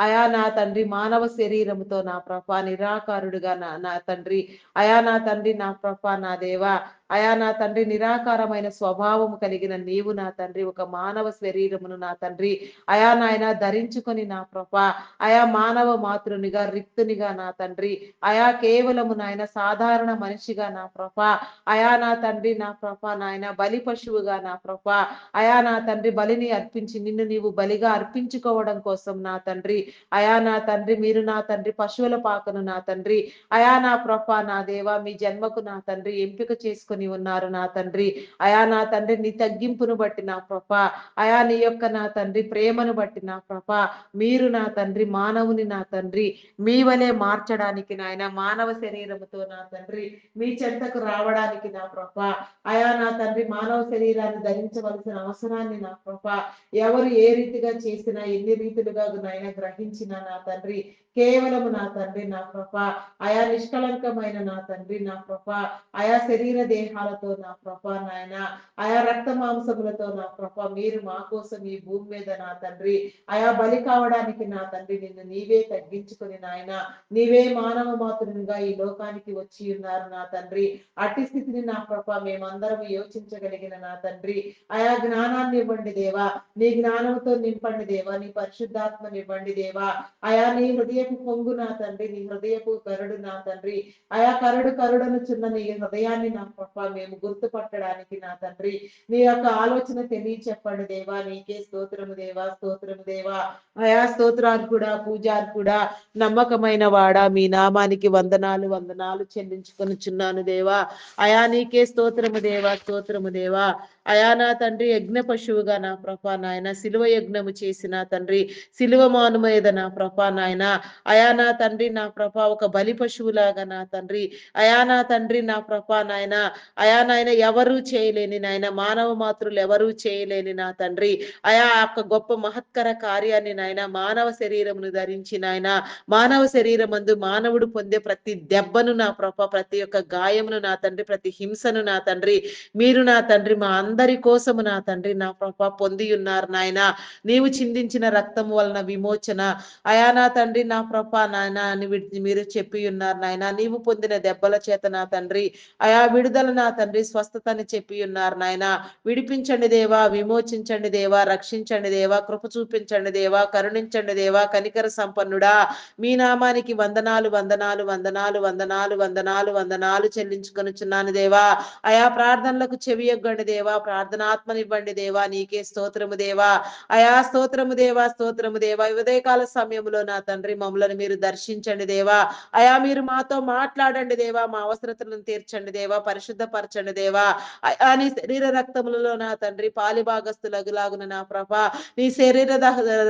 అయా నా తండ్రి మానవ శరీరముతో నా ప్రభ నిరాకారుడుగా నా తండ్రి, అయా నా తండ్రి నా ప్రభ నా దేవా, అయా నా తండ్రి నిరాకారమైన స్వభావము కలిగిన నీవు నా తండ్రి ఒక మానవ శరీరమును నా తండ్రి అయా నాయన ధరించుకొని నా ప్రభా అయా మానవ మాతృనిగా రిక్తునిగా నా తండ్రి అయా కేవలము నాయన సాధారణ మనిషిగా నా ప్రభా అయా నా తండ్రి నా ప్రభా నాయన బలి పశువుగా నా ప్రభా అయా నా తండ్రి బలిని అర్పించి నిన్ను నీవు బలిగా అర్పించుకోవడం కోసం నా తండ్రి అయా నా తండ్రి మీరు నా తండ్రి పశువుల పాకను నా తండ్రి అయా నా ప్రభా నా దేవా మీ జన్మకు నా తండ్రి ఎంపిక చేసుకొని ఉన్నారు నా తండ్రి అయా నా తండ్రి నీ తగ్గింపును బట్టి నా ప్రభా అయా నీ యొక్క నా తండ్రి ప్రేమను బట్టి నా ప్రభా మీరు నా తండ్రి మానవుని నా తండ్రి మీ వలె మార్చడానికి నాయన మానవ శరీరముతో నా తండ్రి మీ చెంతకు రావడానికి నా ప్రభా అయా నా తండ్రి మానవ శరీరాన్ని ధరించవలసిన అవసరాన్ని నా ప్రభా ఎవరు ఏ రీతిగా చేసినా ఎన్ని రీతులుగా నాయన గ్రహించిన నా తండ్రి కేవలము నా తండ్రి నా ప్రభా అయా నిష్కలంకమైన నా తండ్రి నా ప్రభా అయా శరీర దేహాలతో నా ప్రభా నాయన అయా రక్త మాంసములతో నా ప్రభా మీరు మా కోసం ఈ భూమి మీద నా తండ్రి అయా బలి కావడానికి నా తండ్రి నిన్ను నీవే తగ్గించుకొని నాయన నీవే మానవ మాతృనిగా ఈ లోకానికి వచ్చి ఉన్నారు నా తండ్రి అట్టి స్థితిని నా ప్రభా మేమందరం యోచించగలిగిన నా తండ్రి అయా జ్ఞానాన్ని ఇవ్వండి దేవా నీ జ్ఞానంతో నింపండి దేవా నీ పరిశుద్ధాత్మని ఇవ్వండి దేవా అయా నీ హృదయపు పొంగు నా తండ్రి నీ హృదయపు కరుడు నా తండ్రి అయా కరుడను చిన్న నీ హృదయాన్ని నా ప్రభా మేము గుర్తుపట్టడానికి నా తండ్రి నీ యొక్క ఆలోచన తెలియచెప్పండి దేవా నీకే స్తోత్రము దేవా స్తోత్రము దేవా అయా స్తోత్రాలు కూడా పూజారు కూడా నమ్మకమైన వాడా మీ నామానికి వందనాలు వందనాలు చెల్లించుకొనుచున్నాను దేవా అయా నీకే స్తోత్రము దేవా స్తోత్రము దేవా అయా నా తండ్రి యజ్ఞ పశువుగా నా ప్రభా నాయన శిలువ యజ్ఞము చేసిన తండ్రి శిలువ మానుమేద నా ప్రభా నాయన అయా నా తండ్రి నా ప్రభా ఒక బలి పశువులాగా నా తండ్రి అయా నా తండ్రి నా ప్రభా నాయన అయా నాయన ఎవరూ చేయలేని నాయన మానవ మాతృలు ఎవరూ చేయలేని నా తండ్రి అయా యొక్క గొప్ప మహత్కర కార్యాన్ని నాయన మానవ శరీరమును ధరించి నాయన మానవ శరీరమందు మానవుడు పొందే ప్రతి దెబ్బను నా ప్రభా ప్రతి ఒక్క గాయమును నా తండ్రి ప్రతి హింసను నా తండ్రి మీరు నా తండ్రి మా అందరి కోసము నా తండ్రి నా ప్రభా పొంది ఉన్నారు నాయన నీవు చిందించిన రక్తము వలన విమోచన అయా నా తండ్రి నా ప్రభా నాయన అని మీరు చెప్పి ఉన్నారు నాయన నీవు పొందిన దెబ్బల చేత నా తండ్రి అయా విడుదల నా తండ్రి స్వస్థత అని చెప్పి ఉన్నారు నాయన విడిపించండి దేవా విమోచించండి దేవా రక్షించండి దేవా కృప చూపించండి దేవా కరుణించండి దేవా కనికర సంపన్నుడా మీ నామానికి వందనాలు వందనాలు వందనాలు వందనాలు వందనాలు వందనాలు చెల్లించుకొనుచున్నాను దేవా అయా ప్రార్థనలకు చెవియొగ్గండి దేవా ప్రార్థనాత్మనివ్వండి దేవా నీకే స్తోత్రము దేవా అయా స్తోత్రము దేవా స్తోత్రము దేవా ఉదయకాల సమయంలో నా తండ్రి మమ్మలను మీరు దర్శించండి దేవా అయా మీరు మాతో మాట్లాడండి దేవా మా అవసరతలను తీర్చండి దేవా పరిశుద్ధపరచండి దేవా అయా నీ శరీర రక్తములలో నా తండ్రి పాలిభాగస్తులగులాగున నా ప్రభా నీ శరీర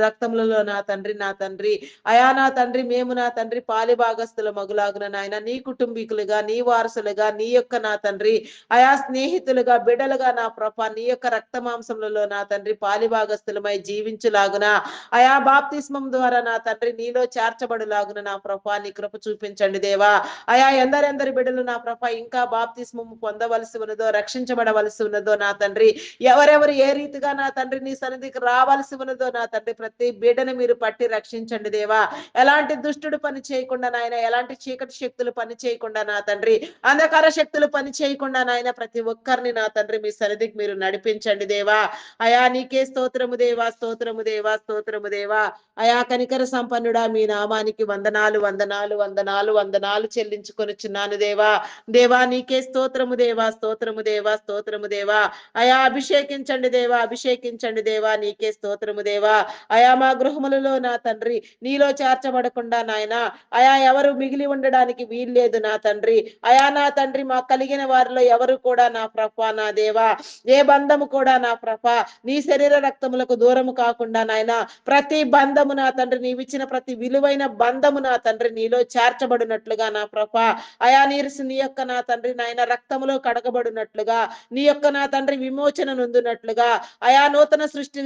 రక్తములలో నా తండ్రి అయా నా తండ్రి మేము నా తండ్రి పాలిభాగస్తుల మగులాగున నాయన నీ కుటుంబీకులుగా నీ వారసులుగా నీ యొక్క నా తండ్రి అయా స్నేహితులుగా బిడ్డలుగా నా ప్రభా నీ యొక్క రక్త మాంసములలో నా తండ్రి పాలిభాగస్తులమై జీవించులాగున అయా బాప్తిస్మం ద్వారా నా తండ్రి నీలో చేర్చబడులాగున నా ప్రభా నీ కృప చూపించండి దేవా అయా ఎందరెందరి బిడ్డలు నా ప్రభా ఇంకా బాప్తిస్మం పొందవలసి ఉన్నదో రక్షించబడవలసి ఉన్నదో నా తండ్రి ఎవరెవరు ఏ రీతిగా నా తండ్రి నీ సన్నిధికి రావాల్సి ఉన్నదో నా తండ్రి ప్రతి బిడ్డను మీరు పట్టి రక్షించండి దేవా ఎలాంటి దుష్టుడు పని చేయకుండా నాయన ఎలాంటి చీకటి శక్తులు పని చేయకుండా నా తండ్రి అంధకార శక్తులు పని చేయకుండా నాయన ప్రతి ఒక్కరిని నా తండ్రి మీ సన్నిధికి మీరు నడిపించండి దేవా అయా నీకే స్తోత్రము దేవా స్తోత్రము దేవా స్తోత్రము దేవా అయా కనికర సంపన్నుడా మీ నామానికి వందనాలు వందనాలు వందనాలు వందనాలు చెల్లించుకొనుచున్నాను దేవా దేవా నీకే స్తోత్రము దేవా స్తోత్రము దేవా స్తోత్రము దేవా అయా అభిషేకించండి దేవా అభిషేకించండి దేవా నీకే స్తోత్రము దేవా అయా మా గృహములలో నా తండ్రి నీలో చేర్చబడకుండా నాయన అయా ఎవరు మిగిలి ఉండడానికి వీల్లేదు నా తండ్రి అయా నా తండ్రి మా కలిగిన వారిలో ఎవరు కూడా నా ప్రభా నా దేవా ఏ బంధము కూడా నా ప్రభా నీ శరీర రక్తములకు దూరము కాకుండా నాయన ప్రతి బంధము నా తండ్రి నీవిచ్చిన ప్రతి విలువైన బంధము నా తండ్రి నీలో చేర్చబడినట్లుగా నా ప్రభా అయా నీరుసు నీ యొక్క నా తండ్రి నాయన రక్తములో కడగబడినట్లుగా నీ యొక్క నా తండ్రి విమోచన నొందినట్లుగా అయా నూతన సృష్టి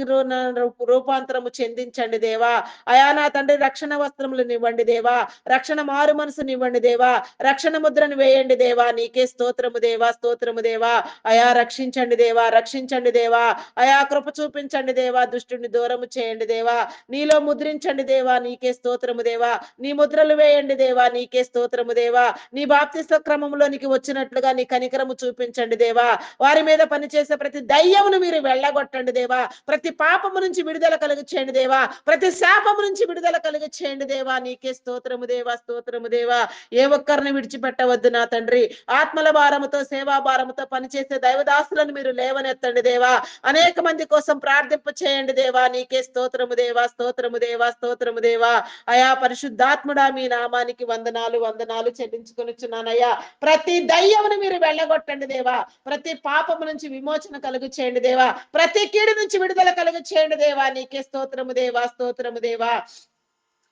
రూపాంతరము చెందించండి దేవా అయా నా తండ్రి రక్షణ వస్త్రములను ఇవ్వండి దేవా రక్షణ మారు మనసుని ఇవ్వండి దేవా రక్షణ ముద్రను వేయండి దేవా నీకే స్తోత్రము దేవా స్తోత్రము దేవా అయా రక్షించండి దేవా రక్షించండి దేవా అయా కృప చూపించండి దేవా దుష్టుని దూరము చేయండి దేవా నీలో ముద్రించండి దేవా నీకే స్తోత్రం స్తోత్రము దేవా. నీ ముద్రలు వేయండి దేవా, నీకే స్తోత్రము దేవా. నీ బాప్తిస్మ క్రమంలోనికి వచ్చినట్లుగా నీ కనికరము చూపించండి దేవా. వారి మీద పనిచేసే ప్రతి దయ్యమును మీరు వెళ్ళగొట్టండి దేవా. ప్రతి పాపము నుంచి విడుదల కలుగు చేయండి దేవా. ప్రతి శాపము నుంచి విడుదల కలుగు చేయండి దేవా. నీకే స్తోత్రము దేవా, స్తోత్రము దేవా. ఏ ఒక్కరిని విడిచిపెట్టవద్దు నా తండ్రి. ఆత్మల భారముతో, సేవా భారముతో పనిచేసే దైవదాసులను మీరు లేవనెత్తండి దేవా. అనేక మంది కోసం ప్రార్థింప చేయండి దేవా. నీకే స్తోత్రము దేవా, స్తోత్రము దేవా, స్తోత్రము దేవా. అయా పరిశుద్ధాత్ముడా, మీ నామానికి వందనాలు వందనాలు చెల్లించుకొనుచున్నానయ్యా. ప్రతి దయ్యమును మీరు వెళ్ళగొట్టండి దేవా. ప్రతి పాపము నుంచి విమోచన కలుగు చేయండి దేవా. ప్రతి కీడు నుంచి విడుదల కలుగు చేయండి దేవా. నీకే స్తోత్రము దేవా, స్తోత్రము దేవా.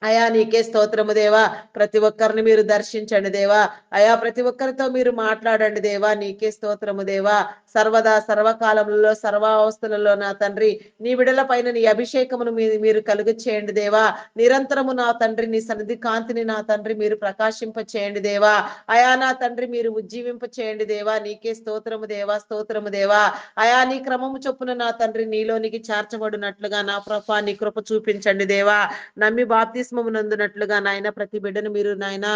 అయా నీకే స్తోత్రము దేవా. ప్రతి ఒక్కరిని మీరు దర్శించండి దేవా. అయా ప్రతి ఒక్కరితో మీరు మాట్లాడండి దేవా. నీకే స్తోత్రము దేవా. సర్వదా సర్వకాలంలో సర్వావస్థలలో నా తండ్రి నీ బిడల పైన నీ అభిషేకమును మీరు కలుగు చేయండి దేవా. నిరంతరము నా తండ్రి నీ సన్నిధి కాంతిని నా తండ్రి మీరు ప్రకాశింప చేయండి దేవా. అయా నా తండ్రి మీరు ఉజ్జీవింప చేయండి దేవా. నీకే స్తోత్రము దేవా, స్తోత్రము దేవా. అయా నీ క్రమము చొప్పున నా తండ్రి నీలోనికి చేర్చబడినట్లుగా నా ప్రభా నీ కృప చూపించండి దేవా. నమ్మి బాప్తిస్మము నందునట్లుగా నాయన ప్రతి బిడ్డను మీరు నాయన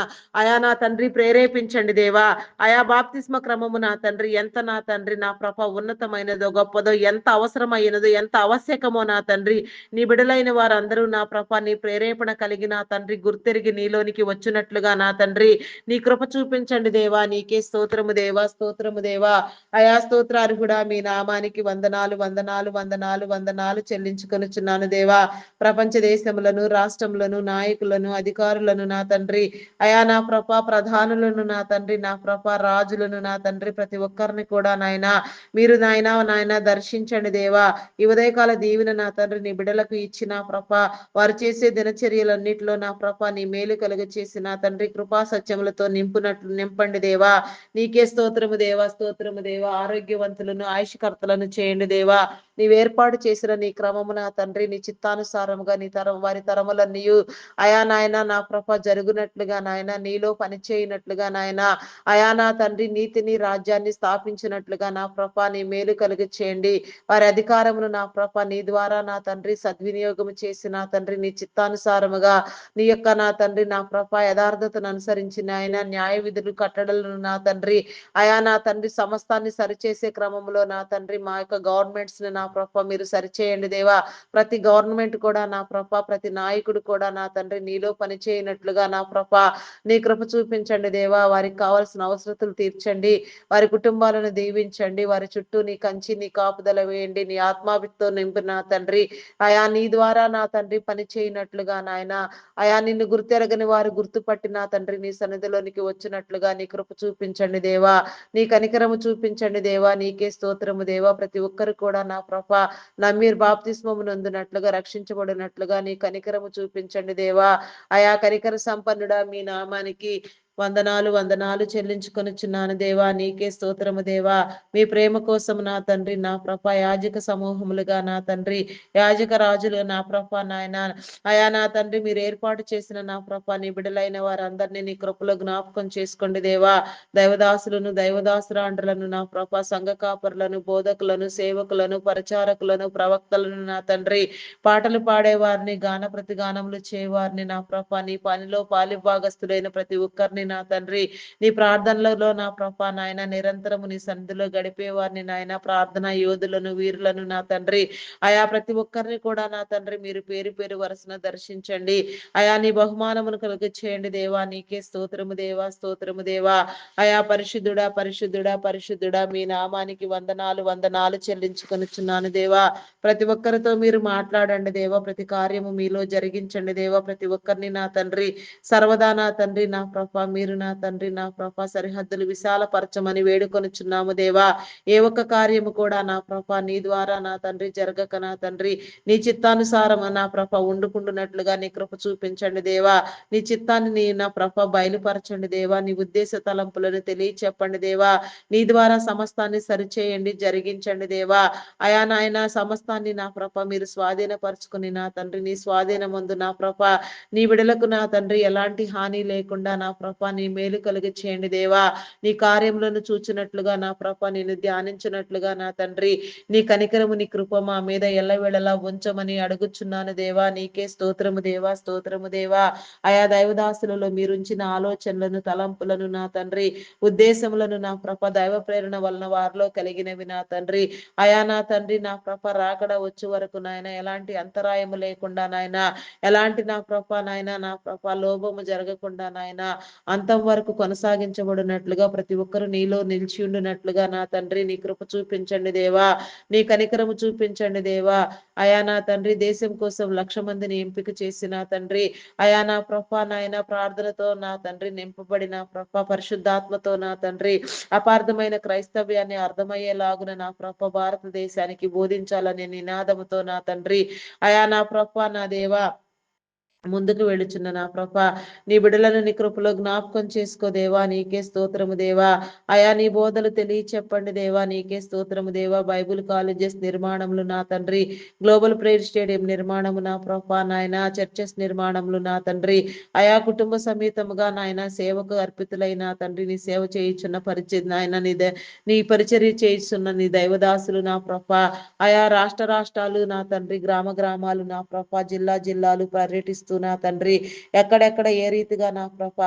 అయా నా తండ్రి ప్రేరేపించండి దేవా. అయా బాప్తిస్మ క్రమము నా తండ్రి ఎంత నా తండ్రి నా ప్రభ ఉన్నతమైనదో గొప్పదో, ఎంత అవసరమైనదో, ఎంత ఆవశ్యకమో నా తండ్రి నీ బిడలైన వారందరూ నా ప్రభ నీ ప్రేరేపణ కలిగి నా తండ్రి గుర్తెరిగి నీలోనికి వచ్చినట్లుగా నా తండ్రి నీ కృప చూపించండి దేవా. నీకే స్తోత్రము దేవా, స్తోత్రము దేవా. అయా స్తోత్రాలు కూడా మీ నామానికి వందనాలు వందనాలు వందనాలు వందనాలు చెల్లించుకొనుచున్నాను దేవా. ప్రపంచ దేశములను, రాష్ట్రములను, నాయకులను, అధికారులను నా తండ్రి అయా నా ప్రభ ప్రధానులను నా తండ్రి నా ప్రభ రాజులను నా తండ్రి ప్రతి ఒక్కరిని కూడా నాయన మీరు నాయన దర్శించండి దేవా. ఈ ఉదయకాల దీవెన నా తండ్రి నీ బిడలకు ఇచ్చిన ప్రభ వారు చేసే దినచర్యలన్నిటిలో నా ప్రభ నీ మేలు కలుగ చేసి నా తండ్రి కృపా సత్యములతో నింపండి దేవా. నీకే స్తోత్రము దేవా, స్తోత్రము దేవా. ఆరోగ్యవంతులను ఆయుష్కర్తలను చేయండి దేవా. నీవు ఏర్పాటు చేసిన నీ క్రమము నా తండ్రి నీ చిత్తానుసారముగా నీ వారి తరములన్నీ అయా నాయన నా ప్రభ జరుగునట్లుగా నాయన నీలో పనిచేయనట్లుగా నాయన అయా నా తండ్రి నీతిని రాజ్యాన్ని స్థాపించినట్లుగా నా ప్రభ నీ మేలు కలుగు చేయండి. వారి అధికారమును నా ప్రభ నీ ద్వారా నా తండ్రి సద్వినియోగం చేసి నా తండ్రి నీ చిత్తానుసారముగా నీ యొక్క నా తండ్రి నా ప్రభ యథార్థతను అనుసరించి నాయన న్యాయ విధులు కట్టడలను నా తండ్రి అయా నా తండ్రి సమస్తాన్ని సరిచేసే క్రమంలో నా తండ్రి మా యొక్క గవర్నమెంట్స్ ని నా ప్రభ మీరు సరిచేయండి దేవా. ప్రతి గవర్నమెంట్ కూడా నా ప్రభ ప్రతి నాయకుడు కూడా నా తండ్రి నీలో పనిచేయనట్లుగా నా ప్రభ నీ కృప చూపించండి దేవా. వారికి కావాల్సిన అవసరతలు తీర్చండి. వారి కుటుంబాలను దీవించండి. వారి చుట్టూ నీ కంచి నీ కాపుదల వేయండి. నీ ఆత్మాభితో నింపి నా తండ్రి అయా నీ ద్వారా నా తండ్రి పని చేయనట్లుగా నాయన అయా నిన్ను గుర్తెరగని వారు గుర్తుపట్టి నా తండ్రి నీ సన్నిధిలోనికి వచ్చినట్లుగా నీ కృప చూపించండి దేవా. నీ కనికరము చూపించండి దేవా. నీకే స్తోత్రము దేవా. ప్రతి ఒక్కరు కూడా నా ప్రభ నమ్మీర్ బాప్తిస్మము నందునట్లుగా రక్షించబడినట్లుగా నీ కనికరము చూపించండి దేవా. అయా కనికర సంపన్నుడా మీ నామానికి వందనాలు వందనాలు చెల్లించుకొనుచున్నాను దేవా. నీకే స్తోత్రము దేవా. మీ ప్రేమ కోసం నా తండ్రి నా ప్రభ యాజక సమూహములుగా నా తండ్రి యాజక రాజులు నా ప్రభ నాయన అయా నా తండ్రి మీరు ఏర్పాటు చేసిన నా ప్రభ నీ బిడలైన వారందరినీ నీ కృపలో జ్ఞాపకం చేసుకోండి దేవా. దైవదాసులను దైవదాసురాండ్రులను నా ప్రభ సంఘ కాపరులను బోధకులను సేవకులను పరిచారకులను ప్రవక్తలను నా తండ్రి పాటలు పాడేవారిని గాన ప్రతిగానములు చేయవారిని నా ప్రభ నీ పనిలో పాలిభాగస్తులైన ప్రతి ఒక్కరిని నా తండ్రి నీ ప్రార్థనలలో నా ప్రభ నాయన నిరంతరము నీ సన్నిధిలో గడిపేవారిని నాయన ప్రార్థన యోధులను వీరులను నా తండ్రి అయా ప్రతి ఒక్కరిని కూడా నా తండ్రి మీరు పేరు పేరు వరుసన దర్శించండి. అయా నీ బహుమానమును కలుగ చేయండి దేవా. నీకే స్తోత్రము దేవా, స్తోత్రము దేవా. అయా పరిశుద్ధుడా పరిశుద్ధుడా పరిశుద్ధుడా మీ నామానికి వందనాలు వందనాలు చెల్లించుకొనుచున్నాను దేవా. ప్రతి ఒక్కరితో మీరు మాట్లాడండి దేవా. ప్రతి కార్యము మీలో జరిగించండి దేవా. ప్రతి ఒక్కరిని నా తండ్రి సర్వదా నా తండ్రి నా ప్రభ మీరు నా తండ్రి నా ప్రభ సరిహద్దులు విశాలపరచమని వేడుకొనుచున్నాము దేవా. ఏ ఒక్క కార్యము కూడా నా ప్రభ నీ ద్వారా నా తండ్రి జరగక నా తండ్రి నీ చిత్తానుసారం నా ప్రభ ఉండుకుంటున్నట్లుగా నీ కృప చూపించండి దేవా. నీ చిత్తాన్ని నీ నా ప్రభ బయలుపరచండి దేవా. నీ ఉద్దేశ తలంపులను తెలియచెప్పండి దేవా. నీ ద్వారా సమస్తాన్ని సరిచేయండి జరిగించండి దేవా. అయా నాయన సమస్తాన్ని నా ప్రభ మీరు స్వాధీనపరచుకుని నా తండ్రి నీ స్వాధీనమందు నా ప్రభ నీ బిడలకు నా తండ్రి ఎలాంటి హాని లేకుండా నా ప్రభ ప్రభ నీ మేలు కలుగ చేయండి దేవా. నీ కార్యములను చూచినట్లుగా నా ప్రభ నిన్ను ధ్యానించినట్లుగా నా తండ్రి నీ కనికరము నీ కృప మా మీద ఎల్లవేళలా ఉంచమని అడుగుచున్నాను దేవా. నీకే స్తోత్రము దేవా, స్తోత్రము దేవా. ఆయా దైవదాసులలో మీరుంచిన ఆలోచనలను, తలంపులను నా తండ్రి, ఉద్దేశములను నా ప్రభ దైవ ప్రేరణ వలన వారిలో కలిగినవి నా తండ్రి. అయా నా తండ్రి నా ప్రభ రాకడ వచ్చు వరకు నాయన ఎలాంటి అంతరాయము లేకుండా నాయన, ఎలాంటి నా ప్రభ నాయన నా ప్రభ లోభము జరగకుండా నాయన అంతం వరకు కొనసాగించబడినట్లుగా ప్రతి ఒక్కరు నీలో నిలిచి ఉండినట్లుగా నా తండ్రి నీ కృప చూపించండి దేవా. నీ కనికరము చూపించండి దేవా. అయా నా తండ్రి దేశం కోసం 1,00,000 మందిని ఎంపిక చేసిన తండ్రి, అయా నా ప్రభ నాయన ప్రార్థనతో నా తండ్రి నింపబడిన ప్రభ పరిశుద్ధాత్మతో నా తండ్రి అపార్థమైన క్రైస్తవ్యాన్ని అర్థమయ్యేలాగున నా ప్రభ భారతదేశానికి బోధించాలనే నినాదముతో నా తండ్రి, అయా నా ప్రభ నా దేవా ముందుకు వెళుచున్న నా ప్రభ నీ బిడ్డలను నీ కృపలో జ్ఞాపకం చేసుకో దేవా. నీకే స్తోత్రము దేవా. అయా నీ బోధలు తెలియ చెప్పండి దేవా. నీకే స్తోత్రము దేవా. బైబుల్ కాలేజెస్ నిర్మాణములు నా తండ్రి, గ్లోబల్ ప్రేయర్ స్టేడియం నిర్మాణము నా ప్రభ నాయన, చర్చెస్ నిర్మాణములు నా తండ్రి, అయా కుటుంబ సమేతముగా నాయన సేవకు అర్పితులైన తండ్రి నీ సేవ చేయుచున్న పరిచయ నాయన నీ పరిచర్య చేయుచున్న నీ దైవదాసులు నా ప్రభ, ఆయా రాష్ట్రాలు నా తండ్రి, గ్రామ గ్రామాలు నా ప్రభ, జిల్లాలు పర్యటిస్తూ నా తండ్రి ఎక్కడెక్కడ ఏ రీతిగా నా ప్రభ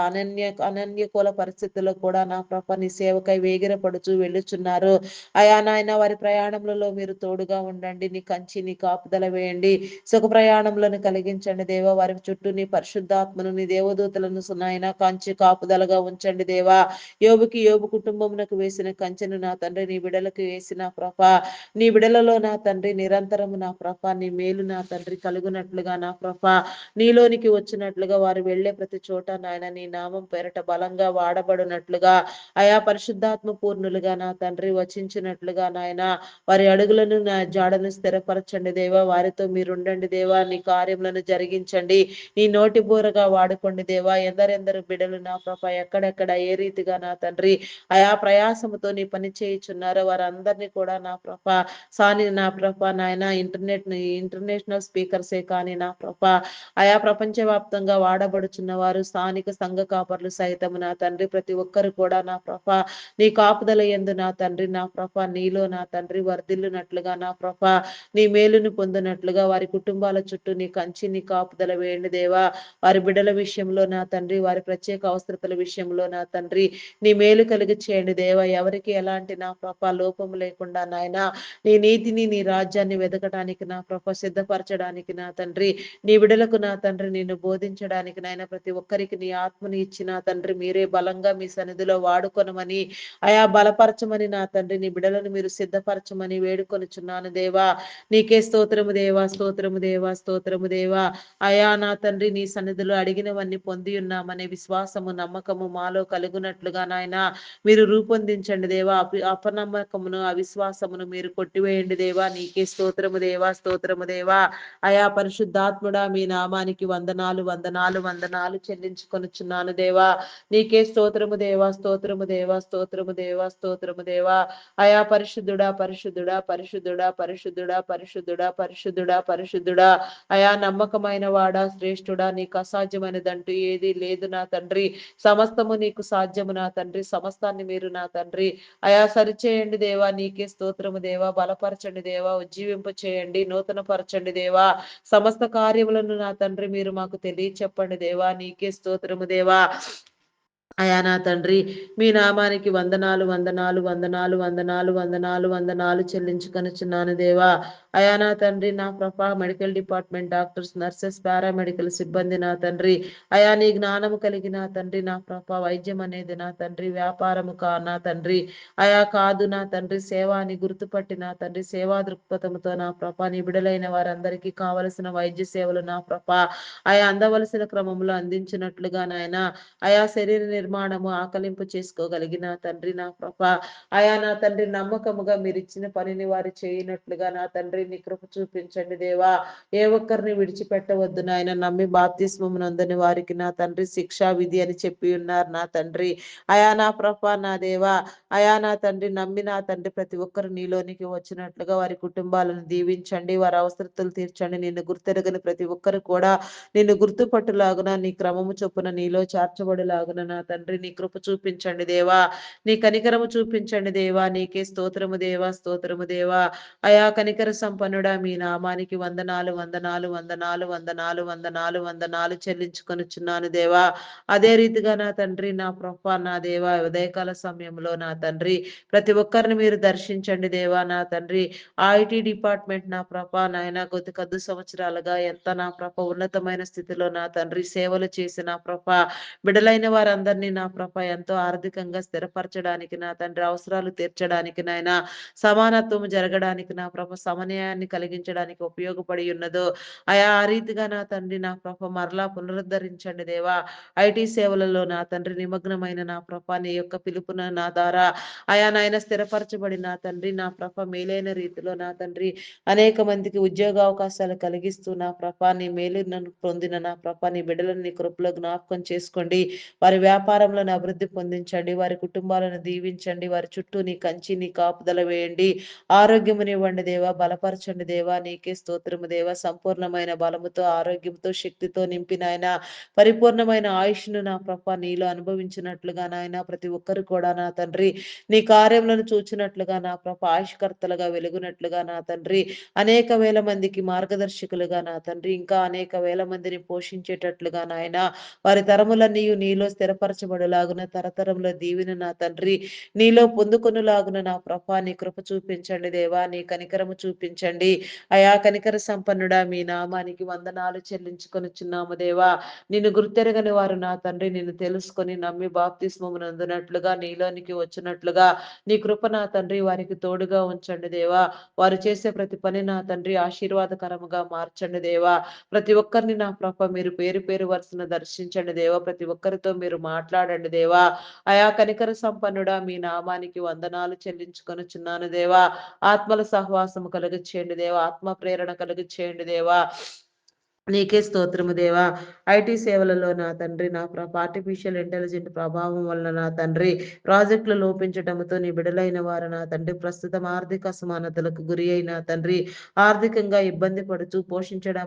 అనన్యకుల పరిస్థితుల్లో కూడా నా ప్రభ నీ సేవకై వేగిరపడుచు వెళ్ళుచున్నారు. అయా నాయన వారి ప్రయాణములలో మీరు తోడుగా ఉండండి. నీ కంచి నీ కాపుదల వేయండి. సుఖ ప్రయాణములను కలిగించండి దేవా. వారి చుట్టూ నీ పరిశుద్ధాత్మను నీ దేవదూతలను నాయన కంచి కాపుదలగా ఉంచండి దేవా. యోబు కుటుంబమునకు వేసిన కంచెను నా తండ్రి నీ బిడలకు వేసిన ప్రభ, నీ బిడలలో నా తండ్రి నిరంతరము నా ప్రభ నీ మేలు నా తండ్రి కలుగునట్లుగా నా ప్రభ నీలోనికి వచ్చినట్లుగా వారు వెళ్ళే ప్రతి చోట నాయన నీ నామం పేరట బలంగా వాడబడినట్లుగా, అయా పరిశుద్ధాత్మ పూర్ణులుగా నా తండ్రి వచించినట్లుగా నాయన వారి అడుగులను నా జాడను స్థిరపరచండి దేవా. వారితో మీరుండండి దేవా. నీ కార్యములను జరిగించండి. నీ నోటి బూరగా వాడుకోండి దేవా. ఎందరెందరు బిడలు నా ప్రభ ఎక్కడెక్కడ ఏ రీతిగా నా తండ్రి అయా ప్రయాసముతో నీ పని చేయుచున్నారో వారందరినీ కూడా నా ప్రభ నా ప్రభ నాయన ఇంటర్నేషనల్ స్పీకర్సే కానీ నా ప్రభ ఆయా ప్రపంచవ్యాప్తంగా వాడబడుచున్న వారు స్థానిక సంఘ కాపర్లు సైతము నా తండ్రి ప్రతి ఒక్కరు కూడా నా ప్రభ నీ కాపుదల యందు నా తండ్రి నా ప్రభ నీలో నా తండ్రి వర్ధిల్లునట్లుగా నా ప్రభ నీ మేలును పొందినట్లుగా వారి కుటుంబాల చుట్టూ నీ కంచి నీ కాపుదల వేయండి దేవా. వారి బిడ్డల విషయంలో నా తండ్రి, వారి ప్రత్యేక అవసరతల విషయంలో నా తండ్రి నీ మేలు కలిగి చేయండి దేవా. ఎవరికి ఎలాంటి నా ప్రభ లోపము లేకుండా నాయన నీ నీతిని నీ రాజ్యాన్ని వెతకడానికి నా ప్రభ సిద్ధపరచడానికి నా తండ్రి నీ బిడలకు నా తండ్రి నిన్ను బోధించడానికి నాయన ప్రతి ఒక్కరికి నీ ఆత్మని ఇచ్చిన తండ్రి మీరే బలంగా మీ సన్నిధిలో వాడుకొనమని, అయా బలపరచమని నా తండ్రి నీ బిడలను మీరు సిద్ధపరచమని వేడుకొనుచున్నాను దేవా. నీకే స్తోత్రము దేవా, స్తోత్రము దేవా, స్తోత్రము దేవా. అయా నా తండ్రి నీ సన్నిధిలో అడిగినవన్నీ పొంది ఉన్నామనే విశ్వాసము నమ్మకము మాలో కలుగునట్లుగా నాయన మీరు రూపొందించండి దేవా. అపనమ్మకమును అవిశ్వాసమును మీరు కొట్టివేయండి దేవా. నీకే స్తోత్రము దేవా, స్తోత్రము దేవా. అయా పరిశుద్ధాత్ముడా మీ నామానికి వందనాలు చెల్లించుకొనుచున్నాను దేవా. నీకే స్తోత్రము దేవా, స్తోత్రము దేవా, స్తోత్రము దేవా, స్తోత్రము దేవా. అయా పరిశుద్ధుడా పరిశుద్ధుడా పరిశుద్ధుడా పరిశుద్ధుడా పరిశుద్ధుడా పరిశుద్ధుడా పరిశుద్ధుడా. అయా నమ్మకమైన వాడా శ్రేష్ఠుడా నీకు అసాధ్యమైనదంటూ ఏది లేదు నా తండ్రి. సమస్తము నీకు సాధ్యము నా తండ్రి. సమస్తాన్ని మీరు నా తండ్రి అయా సరిచేయండి దేవా. నీకే స్తోత్రము దేవా. బలపరచండి దేవా. ఉజ్జీవింప చేయండి. నూతన పరచండి దేవా. సమస్త కార్యములను నా తండ్రి మీరు మాకు తెలియచెప్పండి దేవా. నీకే స్తోత్రము దేవా. అయా నా తండ్రి మీ నామానికి వందనాలు చెల్లించుకొనుచున్నాను దేవా. అయా నా తండ్రి నా ప్రభ medical department doctors, nurses, paramedical సిబ్బంది నా తండ్రి అయా నీ జ్ఞానము కలిగిన తండ్రి నా ప్రభ వైద్యం అనేది నా తండ్రి వ్యాపారము నా తండ్రి అయా కాదు నా తండ్రి సేవ అని గుర్తుపట్టి నా తండ్రి సేవా దృక్పథముతో నా ప్రభ నీ బిడలైన వారందరికీ కావలసిన వైద్య సేవలు నా ప్రభ అయా అందవలసిన క్రమంలో అందించినట్లుగా నాయన అయా శరీర నిర్మాణము ఆకలింపు చేసుకోగలిగిన తండ్రి నా ప్రభ అయా నా తండ్రి నమ్మకముగా మీరు ఇచ్చిన పనిని వారు చేయనట్లుగా నా తండ్రి నీ కృప చూపించండి దేవా. ఏ ఒక్కరిని విడిచిపెట్టవద్దు నాయన. నమ్మి బాప్తిస్మము నొందని వారికి నా తండ్రి శిక్షా విధి అని చెప్పి ఉన్నారు నా తండ్రి. అయా నా ప్రభ నా దేవా. అయా నా తండ్రి నమ్మి నా తండ్రి ప్రతి ఒక్కరు నీలోనికి వచ్చినట్లుగా వారి కుటుంబాలను దీవించండి. వారి అవసరతలు తీర్చండి. నిన్ను గుర్తెరగని ప్రతి ఒక్కరు కూడా నిన్ను గుర్తుపట్టులాగున నీ క్రమము చొప్పున నీలో చేర్చబడిలాగున నా తండ్రి నీ కృప చూపించండి దేవా. నీ కనికరము చూపించండి దేవా. నీకే స్తోత్రము దేవా, స్తోత్రము దేవా. అయా కనికర సంపన్నుడా మీ నామానికి వందనాలు, వందనాలు, వందనాలు, వందనాలు, వందనాలు, వందనాలు చెల్లించుకొనుచున్నాను దేవా. అదే రీతిగా నా తండ్రి, నా ప్రభా, నా దేవా ఉదయకాల సమయంలో నా తండ్రి ప్రతి ఒక్కరిని మీరు దర్శించండి దేవా. నా తండ్రి ఐటీ డిపార్ట్మెంట్ నా ప్రభా నాయన కొద్ది సంవత్సరాలుగా ఎంత నా ప్రభ ఉన్నతమైన స్థితిలో నా తండ్రి సేవలు చేసి నా ప్రభ బిడలైన వారందరినీ నా ప్రభ ఎంతో ఆర్థికంగా స్థిరపరచడానికి నా తండ్రి అవసరాలు తీర్చడానికి నాయన సమానత్వం జరగడానికి నా ప్రభ సమన్యాయాన్ని కలిగించడానికి ఉపయోగపడి ఉన్నదో అయా ఆ రీతిగా నా తండ్రి నా ప్రభ మరలా పునరుద్ధరించండి దేవా. ఐటీ సేవలలో నా తండ్రి నిమగ్నమైన నా ప్రభ నీ యొక్క పిలుపున నా ద్వారా అయా నాయన స్థిరపరచబడి నా తండ్రి నా ప్రభ మేలైన రీతిలో నా తండ్రి అనేక మందికి ఉద్యోగ అవకాశాలు కలిగిస్తూ నా ప్రభ నీ మేలును పొందిన నా ప్రభ నీ బిడ్డలను నీ కృపలో జ్ఞాపకం చేసుకోండి. వారి వ్యాపారంలో అభివృద్ధి పొందించండి. వారి కుటుంబాలను దీవించండి. వారి చుట్టూ నీ కంచి నీ కాపుదల వేయండి. ఆరోగ్యమునివ్వండి దేవా. బలపరచండి దేవా. నీకే స్తోత్రము దేవా. సంపూర్ణమైన బలముతో ఆరోగ్యంతో శక్తితో నింపిన ఆయన పరిపూర్ణమైన ఆయుష్ను నా ప్రభ నీలో అనుభవించినట్లుగా నాయన ప్రతి ఒక్కరు కూడా నా తండ్రి నీ కార్యములను చూచినట్లుగా నా ప్రభ ఆయుష్కర్తలుగా వెలుగునట్లుగా నా తండ్రి అనేక వేల మందికి మార్గదర్శకులుగా నా తండ్రి ఇంకా అనేక వేల మందిని పోషించేటట్లుగా నాయన వారి తరములన్నీ నీలో స్థిరపరచబడులాగున తరతరంలో దీవెన నా తండ్రి నీలో పొందుకొనులాగున నా ప్రభా నీ కృప చూపించండి దేవా. నీ కనికరము చూపించండి అయా. కనికర సంపన్నుడా మీ నామానికి వందనాలు చెల్లించుకొనుచున్నాము దేవా. నిన్ను గుర్తెరగని వారు నా తండ్రి నిన్ను తెలుసుకొని నమ్మి బాప్తిస్మము నందునట్లుగా నీలోనికి వచ్చినట్లుగా నీ కృప నా తండ్రి వారికి తోడుగా ఉంచండి దేవా. వారు చేసే ప్రతి పని నా తండ్రి ఆశీర్వాదకరముగా మార్చండి దేవా. ప్రతి ఒక్కరిని నా ప్రభ మీరు పేరు పేరు వరుసన దర్శించండి దేవా. ప్రతి ఒక్కరితో మీరు మాట్లాడండి దేవా. అయా కనికర సంపన్నుడా మీ నామానికి వందనాలు చెల్లించుకొనుచున్నాను దేవా. ఆత్మల సహవాసము కలుగ చేయండి దేవా. ఆత్మ ప్రేరణ కలుగ చేయండి దేవా. నీకే స్తోత్రము దేవా. ఐటీ సేవలలో నా తండ్రి నా ఆర్టిఫిషియల్ ఇంటెలిజెంట్ ప్రభావం వలన నా తండ్రి ప్రాజెక్టులు లోపించటంతో నీ బిడలైన వారు నా తండ్రి ప్రస్తుతం ఆర్థిక అసమానతలకు గురి అయిన తండ్రి ఆర్థికంగా ఇబ్బంది పడుతూ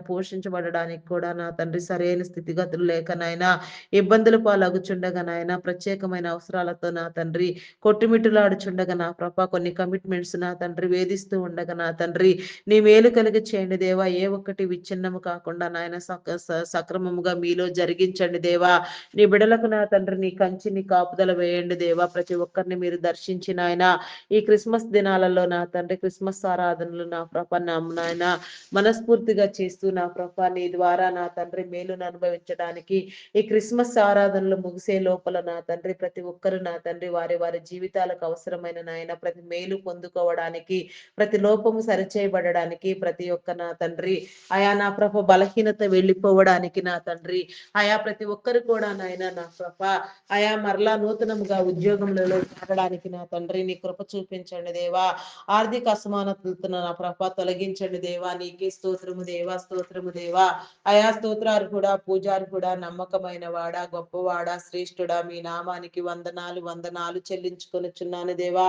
పోషించబడడానికి కూడా నా తండ్రి సరైన స్థితిగతులు లేక నాయనా ఇబ్బందులు పాలగుచుండగా నాయన ప్రత్యేకమైన అవసరాలతో నా తండ్రి కొట్టుమిట్టులాడుచుండగా నా ప్రభ కొన్ని కమిట్మెంట్స్ నా తండ్రి వేధిస్తూ ఉండగా నా తండ్రి నీ మేలు కలిగి చేయండి దేవా. ఏ ఒక్కటి విచ్ఛిన్నము కాకుండా నాయన సక్రమముగా మీలో జరిగించండి దేవా. నీ బిడలకు నా తండ్రి నీ కంచి నీ కాపుదల వేయండి దేవా. ప్రతి ఒక్కరిని మీరు దర్శించిన ఆయన ఈ క్రిస్మస్ దినాలలో నా తండ్రి క్రిస్మస్ ఆరాధనలు నా ప్రభ నాయన మనస్ఫూర్తిగా చేస్తూ నా ప్రభ నీ ద్వారా నా తండ్రి మేలును అనుభవించడానికి ఈ క్రిస్మస్ ఆరాధనలు ముగిసే లోపల నా తండ్రి ప్రతి ఒక్కరు నా తండ్రి వారి వారి జీవితాలకు అవసరమైన నాయన ప్రతి మేలు పొందుకోవడానికి ప్రతి లోపము సరిచేయబడడానికి ప్రతి ఒక్క నా తండ్రి అయా నా ప్రభ బలహీనత వెళ్ళిపోవడానికి నా తండ్రి అయా ప్రతి ఒక్కరు కూడా నాయన నా ప్రభ అయా మరలా నూతనముగా ఉద్యోగంలో చేరడానికి నా తండ్రి నీ కృప చూపించండి దేవా. ఆర్థిక అసమానతలతో నా ప్రభ తొలగించండి దేవా. నీకే స్తోత్రము దేవా, స్తోత్రము దేవా. అయా స్తోత్రాలు కూడా పూజారు కూడా నమ్మకమైన వాడా గొప్పవాడా శ్రేష్ఠుడా మీ నామానికి వందనాలు వందనాలు చెల్లించుకొనుచున్నాను దేవా.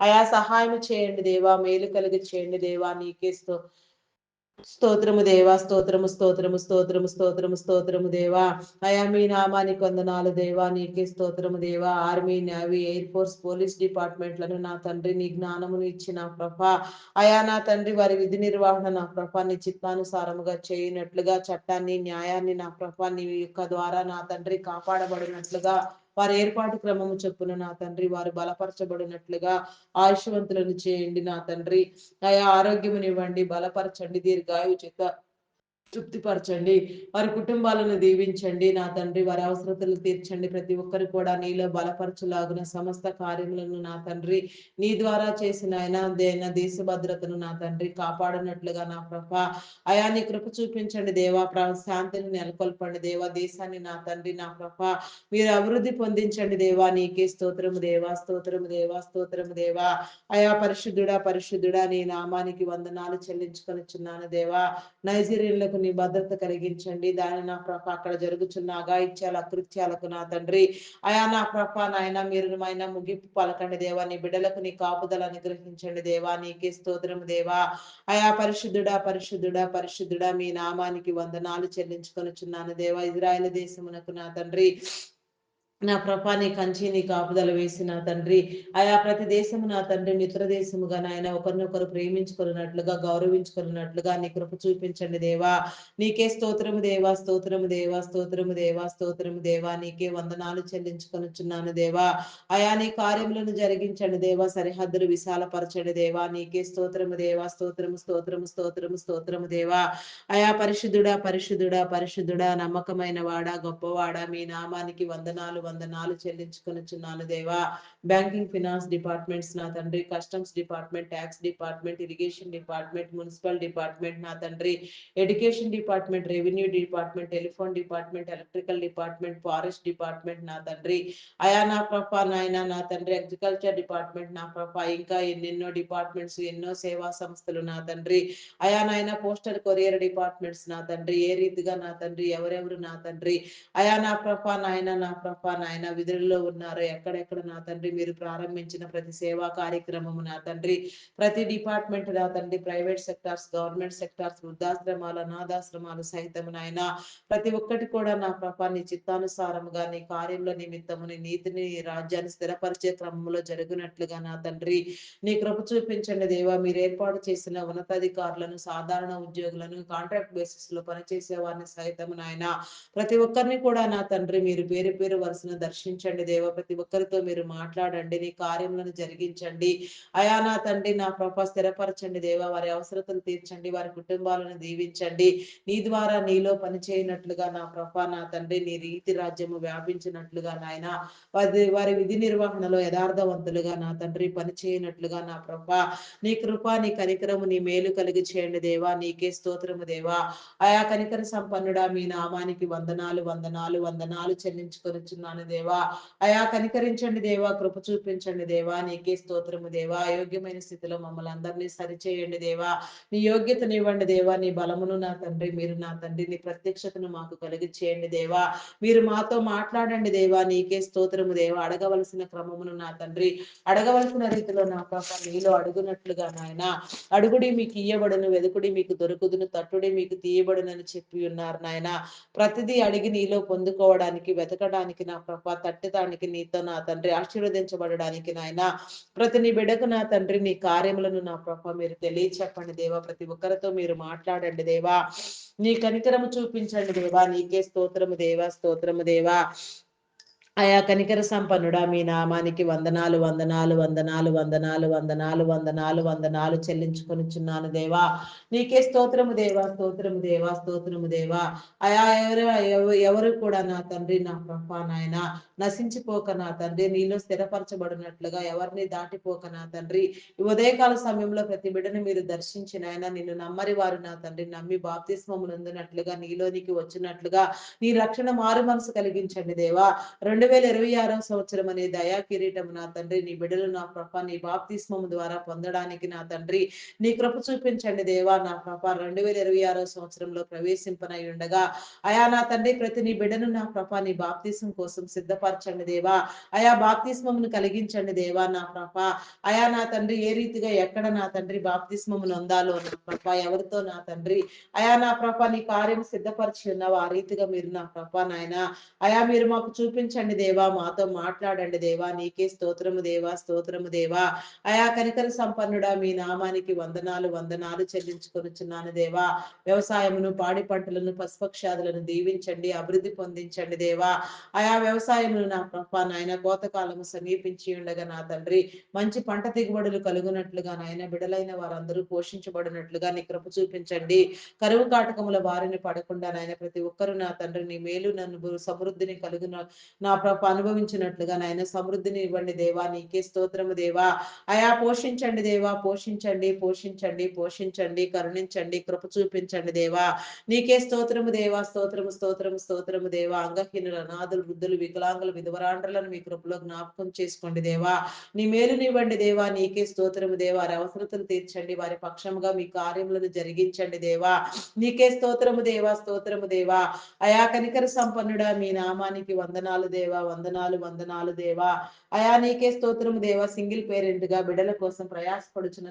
అయా సహాయం చేయండి దేవా. మేలు కలిగి చేయండి దేవా. నీకే స్తోత్రము దేవా. స్తోత్రము స్తోత్రము స్తోత్రము స్తోత్రము స్తోత్రము దేవా. అయా మీ నామానికి వందనాలు దేవా. నీకే స్తోత్రము దేవా. Army navy air force police డిపార్ట్మెంట్లను నా తండ్రి నీ జ్ఞానమును ఇచ్చిన ప్రభ అయా నా తండ్రి వారి విధి నిర్వహణ నా ప్రభ నీ చిత్తానుసారముగా చేయనట్లుగా చట్టాన్ని న్యాయాన్ని నా ప్రభ నీ యొక్క ద్వారా నా తండ్రి కాపాడబడినట్లుగా వారి ఏర్పాటు క్రమము చొప్పున నా తండ్రి వారు బలపరచబడినట్లుగా ఆయుష్వంతులను చేయండి నా తండ్రి. ఆయా ఆరోగ్యమునివ్వండి. బలపరచండి. దీర్ఘాయువు చేత తృప్తిపరచండి. వారి కుటుంబాలను దీవించండి నా తండ్రి. వారి అవసరతలు తీర్చండి. ప్రతి ఒక్కరు కూడా నీలో బలపరచులాగున సమస్త కార్యములను నా తండ్రి నీ ద్వారా చేసిన ఆయన దేశ భద్రతను నా తండ్రి కాపాడినట్లుగా నా ప్రభ అయా నీ కృప చూపించండి దేవా. శాంతిని నెలకొల్పండి దేవా. దేశాన్ని నా తండ్రి నా ప్రభ మీరు అభివృద్ధి పొందించండి దేవా. నీకే స్తోత్రము దేవా, స్తోత్రము దేవా, స్తోత్రము దేవా. అయా పరిశుద్ధుడా పరిశుద్ధుడా నీ నామానికి వందనాలు చెల్లించుకొనిచున్నాను దేవా. నైజీరియన్లకు నీ భద్రత కలిగించండి. దాని నా ప్రభ అక్కడ జరుగుతున్న అఘాయిత్యాల అకృత్యాలకు నా తండ్రి అయా నా ప్రభ నాయన మీరు ముగింపు పలకండి దేవా. నీ బిడ్డలకు నీ కాపుదల అనుగ్రహించండి దేవా. నీకే స్తోత్రము దేవా. అయా పరిశుద్ధుడా పరిశుద్ధుడా పరిశుద్ధుడా మీ నామానికి వందనాలు చెల్లించుకొనుచున్నాను దేవా. ఇజ్రాయేల్ దేశమునకు నా తండ్రి నా ప్రభా నీ కంచి నీ కాపుదల వేసి నా తండ్రి ఆయా ప్రతి దేశము నా తండ్రి మిత్ర దేశముగా నాయన ఒకరినొకరు ప్రేమించుకున్నట్లుగా గౌరవించుకున్నట్లుగా నీ కృప చూపించండి దేవా. నీకే స్తోత్రము దేవా, స్తోత్రము దేవా, స్తోత్రము దేవా, స్తోత్రము దేవా, నీకే వందనాలు చెల్లించుకొనుచున్నాను దేవా. అయా నీ కార్యములను జరిగించండి దేవా, సరిహద్దులు విశాలపరచండి దేవా. నీకే స్తోత్రము దేవా, స్తోత్రము స్తోత్రము స్తోత్రము స్తోత్రము దేవా. అయా పరిశుద్ధుడా పరిశుద్ధుడా పరిశుద్ధుడా, నమ్మకమైన వాడా గొప్పవాడా, మీ నామానికి వందనాలు వందనాలు చెల్లించుకొనుచున్నాను దేవా. బ్యాంకింగ్ ఫినాన్స్ డిపార్ట్మెంట్స్ నా తండ్రి, customs department, tax department, irrigation department, municipal department నా తండ్రి, education department, revenue department, telephone department, electrical department, forest department నా తండ్రి, అయా నా ప్రభా నాయన నా తండ్రి, అగ్రికల్చర్ డిపార్ట్మెంట్ నా ప్రభా, ఇంకా ఎన్నెన్నో డిపార్ట్మెంట్స్, ఎన్నో సేవా సంస్థలు నా తండ్రి, అయా నాయన పోస్టల్ కొరియర్ డిపార్ట్మెంట్స్ నా తండ్రి, ఏ రీతిగా నా తండ్రి ఎవరెవరు నా తండ్రి అయా నా ప్రభా నాయన నా ప్రభా నాయన విధుల్లో ఉన్నారు, ఎక్కడెక్కడ నా తండ్రి మీరు ప్రారంభించిన ప్రతి సేవా కార్యక్రమము నా తండ్రి, ప్రతి డిపార్ట్మెంట్ నా తండ్రి, ప్రైవేట్ సెక్టార్స్, గవర్నమెంట్ సెక్టార్స్, వృద్ధాశ్రమాలు, అనాథాశ్రమాలు సహితము నాయన ప్రతి ఒక్కటి కూడా నా ప్రభా నీ చిత్తానుసారముగా నీ కార్యంలో నిమిత్తము నీ నీతిని నీ రాజ్యాన్ని స్థిరపరిచే క్రమంలో జరుగునట్లుగా నా తండ్రి నీ కృప చూపించండి దేవా. మీరు ఏర్పాటు చేసిన ఉన్నతాధికారులను, సాధారణ ఉద్యోగులను, కాంట్రాక్ట్ బేసిస్ లో పనిచేసే వారిని సైతం నాయన ప్రతి ఒక్కరిని కూడా నా తండ్రి మీరు పేరు పేరు వరుసను దర్శించండి దేవా. ప్రతి ఒక్కరితో మీరు మాట్లాడండి, నీ కార్యములను జరిగించండి. అయా నా తండ్రి నా ప్రభ స్థిరపరచండి దేవా. వారి అవసరతలు తీర్చండి, వారి కుటుంబాలను దీవించండి. నీ ద్వారా నీలో పనిచేయనట్లుగా నా ప్రభ నా తండ్రి నీ రీతి రాజ్యము వ్యాపించినట్లుగా నాయన వారి విధి నిర్వహణలో యథార్థవంతులుగా నా తండ్రి పనిచేయనట్లుగా నా ప్రభా నీ కృప నీ కనికరము నీ మేలు కలిగి చేయండి దేవా. నీకే స్తోత్రము దేవా. ఆయా కనికర సంపన్నుడా మీ నామానికి వందనాలు వందనాలు వందనాలు చెల్లించుకొనిచున్నాను దేవా. అయా కనికరించండి దేవా, కృప చూపించండి దేవా. నీకే స్తోత్రము దేవా. అయోగ్యమైన స్థితిలో మమ్మల్ని అందరినీ సరిచేయండి దేవా. నీ యోగ్యతనివ్వండి దేవా. నీ బలమును నా తండ్రి మీరు నా తండ్రి నీ ప్రత్యక్షతను మాకు కలిగి చేయండి దేవా. మీరు మాతో మాట్లాడండి దేవా. నీకే స్తోత్రము దేవా. అడగవలసిన క్రమమును నా తండ్రి అడగవలసిన రీతిలో నా ప్రభ నీలో అడుగునట్లుగా నాయన అడుగుడి మీకు ఇయ్యబడును, వెదుకుడి మీకు దొరుకుదును, తట్టుడి మీకు తీయబడునని చెప్పి ఉన్నారు నాయన. ప్రతిదీ అడిగి నీలో పొందుకోవడానికి, వెతకడానికి నా ప్రభ, తట్టడానికి నీతో నా తండ్రి ఆశీర్వదించబడడానికి నాయన ప్రతి నీ బిడ్డకు నా తండ్రి నీ కార్యములను నా ప్రభ మీరు తెలియచెప్పండి దేవా. ప్రతి ఒక్కరితో మీరు మాట్లాడండి దేవా. నీ కనికరము చూపించండి దేవా. నీకే స్తోత్రము దేవా, స్తోత్రము దేవా. అయా కనికర సంపన్నుడా మీ నామానికి వందనాలు వందనాలు వందనాలు వందనాలు వందనాలు వందనాలు వందనాలు చెల్లించుకొనిచున్నాను దేవా. నీకే స్తోత్రము దేవా, స్తోత్రము దేవా, స్తోత్రము దేవా. అయా ఎవరు కూడా నా తండ్రి నా ప్రభా నాయన నశించిపోక నా తండ్రి నీలో స్థిరపరచబడినట్లుగా ఎవరిని దాటిపోక నా తండ్రి ఈ ఉదయకాల సమయంలో ప్రతి బిడ్డను మీరు దర్శించిన ఆయన నిన్ను నమ్మరి వారు నా తండ్రి నమ్మి బాప్తిస్మము నొందినట్లుగా నీలోనికి వచ్చినట్లుగా నీ రక్షణ మారు మనసు కలిగించండి దేవా. 2026 సంవత్సరం అనే దయా కిరీటం నా తండ్రి నీ బిడ్డలు నా ప్రభ నీ బాప్తిస్మము ద్వారా పొందడానికి నా తండ్రి నీ కృప చూపించండి దేవా. నా ప్రభ 2026 సంవత్సరంలో ప్రవేశింపనై ఉండగా అయా నా తండ్రి ప్రతి నీ బిడ్డను నా ప్రభ నీ బాప్తిస్మం కోసం సిద్ధపరచండి దేవా. అయా బాప్తిస్మమును కలిగించండి దేవా. నా ప్రభ అయా నా తండ్రి ఏ రీతిగా ఎక్కడ నా తండ్రి బాప్తిస్మము నొందాలో నా ప్రభ ఎవరితో నా తండ్రి అయా నా ప్రభ నీ కార్యం సిద్ధపరిచి ఉన్నావు ఆ రీతిగా మీరు నా ప్రభ నాయన అయా మీరు మాకు చూపించండి దేవా. మాతో మాట్లాడండి దేవా. నీకే స్తోత్రము దేవా, స్తోత్రము దేవా. అయా కనికర సంపన్నుడా మీ నామానికి వందనాలు వందనాలు చెల్లించుకొనుచున్నాను దేవా. వ్యవసాయమును, పాడి పంటలను, పశుపక్షాదులను దీవించండి, అభివృద్ధి పొందించండి దేవా. ఆయా వ్యవసాయమును నా ప్రభ నాయన కోతకాలము సమీపించి ఉండగా నా తండ్రి మంచి పంట దిగుబడులు కలుగునట్లుగా నాయన బిడలైన వారందరూ పోషించబడినట్లుగా నీ కృప చూపించండి. కరువు కాటకముల బారిన పడకుండా నాయన ప్రతి ఒక్కరు నా తండ్రి నీ మేలు నన్ను సమృద్ధిని కలుగున నా ప్రభ అనుభవించినట్లుగా నాయన సమృద్ధిని ఇవ్వండి దేవా. నీకే స్తోత్రము దేవా. అయా పోషించండి దేవా, పోషించండి పోషించండి పోషించండి, కరుణించండి, కృప చూపించండి దేవా. నీకే స్తోత్రము దేవా, స్తోత్రము స్తోత్రము స్తోత్రము దేవా. అంగహీనులు, అనాథులు, వృద్ధులు, వికలాంగులు, విధవరాండ్రులను మీ కృపలో జ్ఞాపకం చేసుకోండి దేవా. నీ మేలునివ్వండి దేవా. నీకే స్తోత్రము దేవా. వారి అవసరతలు తీర్చండి, వారి పక్షముగా మీ కార్యములను జరిగించండి దేవా. నీకే స్తోత్రము దేవా, స్తోత్రము దేవా. అయా కనికర సంపన్నుడా మీ నామానికి వందనాలు దేవా. దేవా, వందనాలు వందనాలు దేవా. అయా నీకే స్తోత్రము దేవా. సింగిల్ పేరెంట్ గా బిడ్డల కోసం ప్రయాసపడుచున్న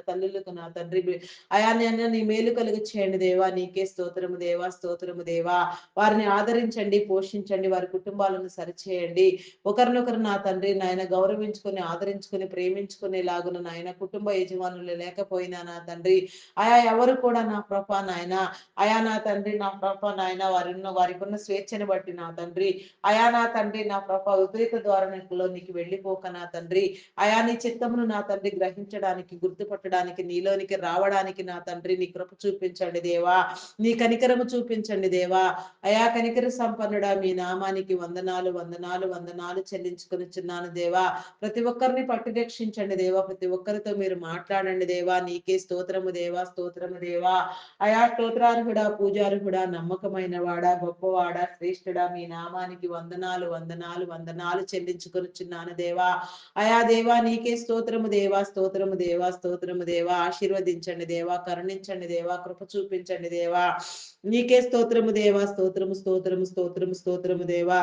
తల్లులకు నా తండ్రి అయా నేను నీ మేలు కలుగు చేయండి దేవా. నీకే స్తోత్రము దేవా, స్తోత్రము దేవా. వారిని ఆదరించండి, పోషించండి, వారి కుటుంబాలను సరిచేయండి. ఒకరినొకరు నా తండ్రి నాయన గౌరవించుకొని, ఆదరించుకొని, ప్రేమించుకునేలాగున నాయన కుటుంబ యజమానులు లేకపోయినా నా తండ్రి అయా ఎవరు కూడా నా ప్రభా నాయన అయా నా తండ్రి నా ప్రభా నాయన వారికి ఉన్న స్వేచ్ఛను బట్టి నా తండ్రి అయా నా తండ్రి నా ప్రభా విపరీత ధోరణిలో నీకు వెళ్ళిపోక నా తండ్రి అయా నీ చిత్తమును నా తండ్రి గ్రహించడానికి, గుర్తుపట్టడానికి, నీలోనికి రావడానికి నా తండ్రి నీ కృప చూపించండి దేవా. నీ కనికరము చూపించండి దేవా. అయా కనికర సంపన్నుడా మీ నామానికి వందనాలు వందనాలు వందనాలు చెల్లించుకొనిచున్నాను దేవా. ప్రతి ఒక్కరిని పట్టి రక్షించండి దేవా. ప్రతి ఒక్కరితో మీరు మాట్లాడండి దేవా. నీకే స్తోత్రము దేవా, స్తోత్రము దేవా. అయా స్తోత్రార్హుడా, పూజార్హుడా, నమ్మకమైన వాడా, గొప్పవాడా, శ్రేష్ఠుడా మీ నామానికి వందనాలు వందనాలు వందనాలు చెల్లించుకొనిచున్నాను దేవా. అయా దేవా నీకే స్తోత్రము దేవా, స్తోత్రము దేవా, స్తోత్రము దేవా. ఆశీర్వదించండి దేవా, కరుణించండి దేవా, కృప చూపించండి దేవా. నీకే స్తోత్రము దేవా, స్తోత్రము స్తోత్రము స్తోత్రము స్తోత్రము దేవా.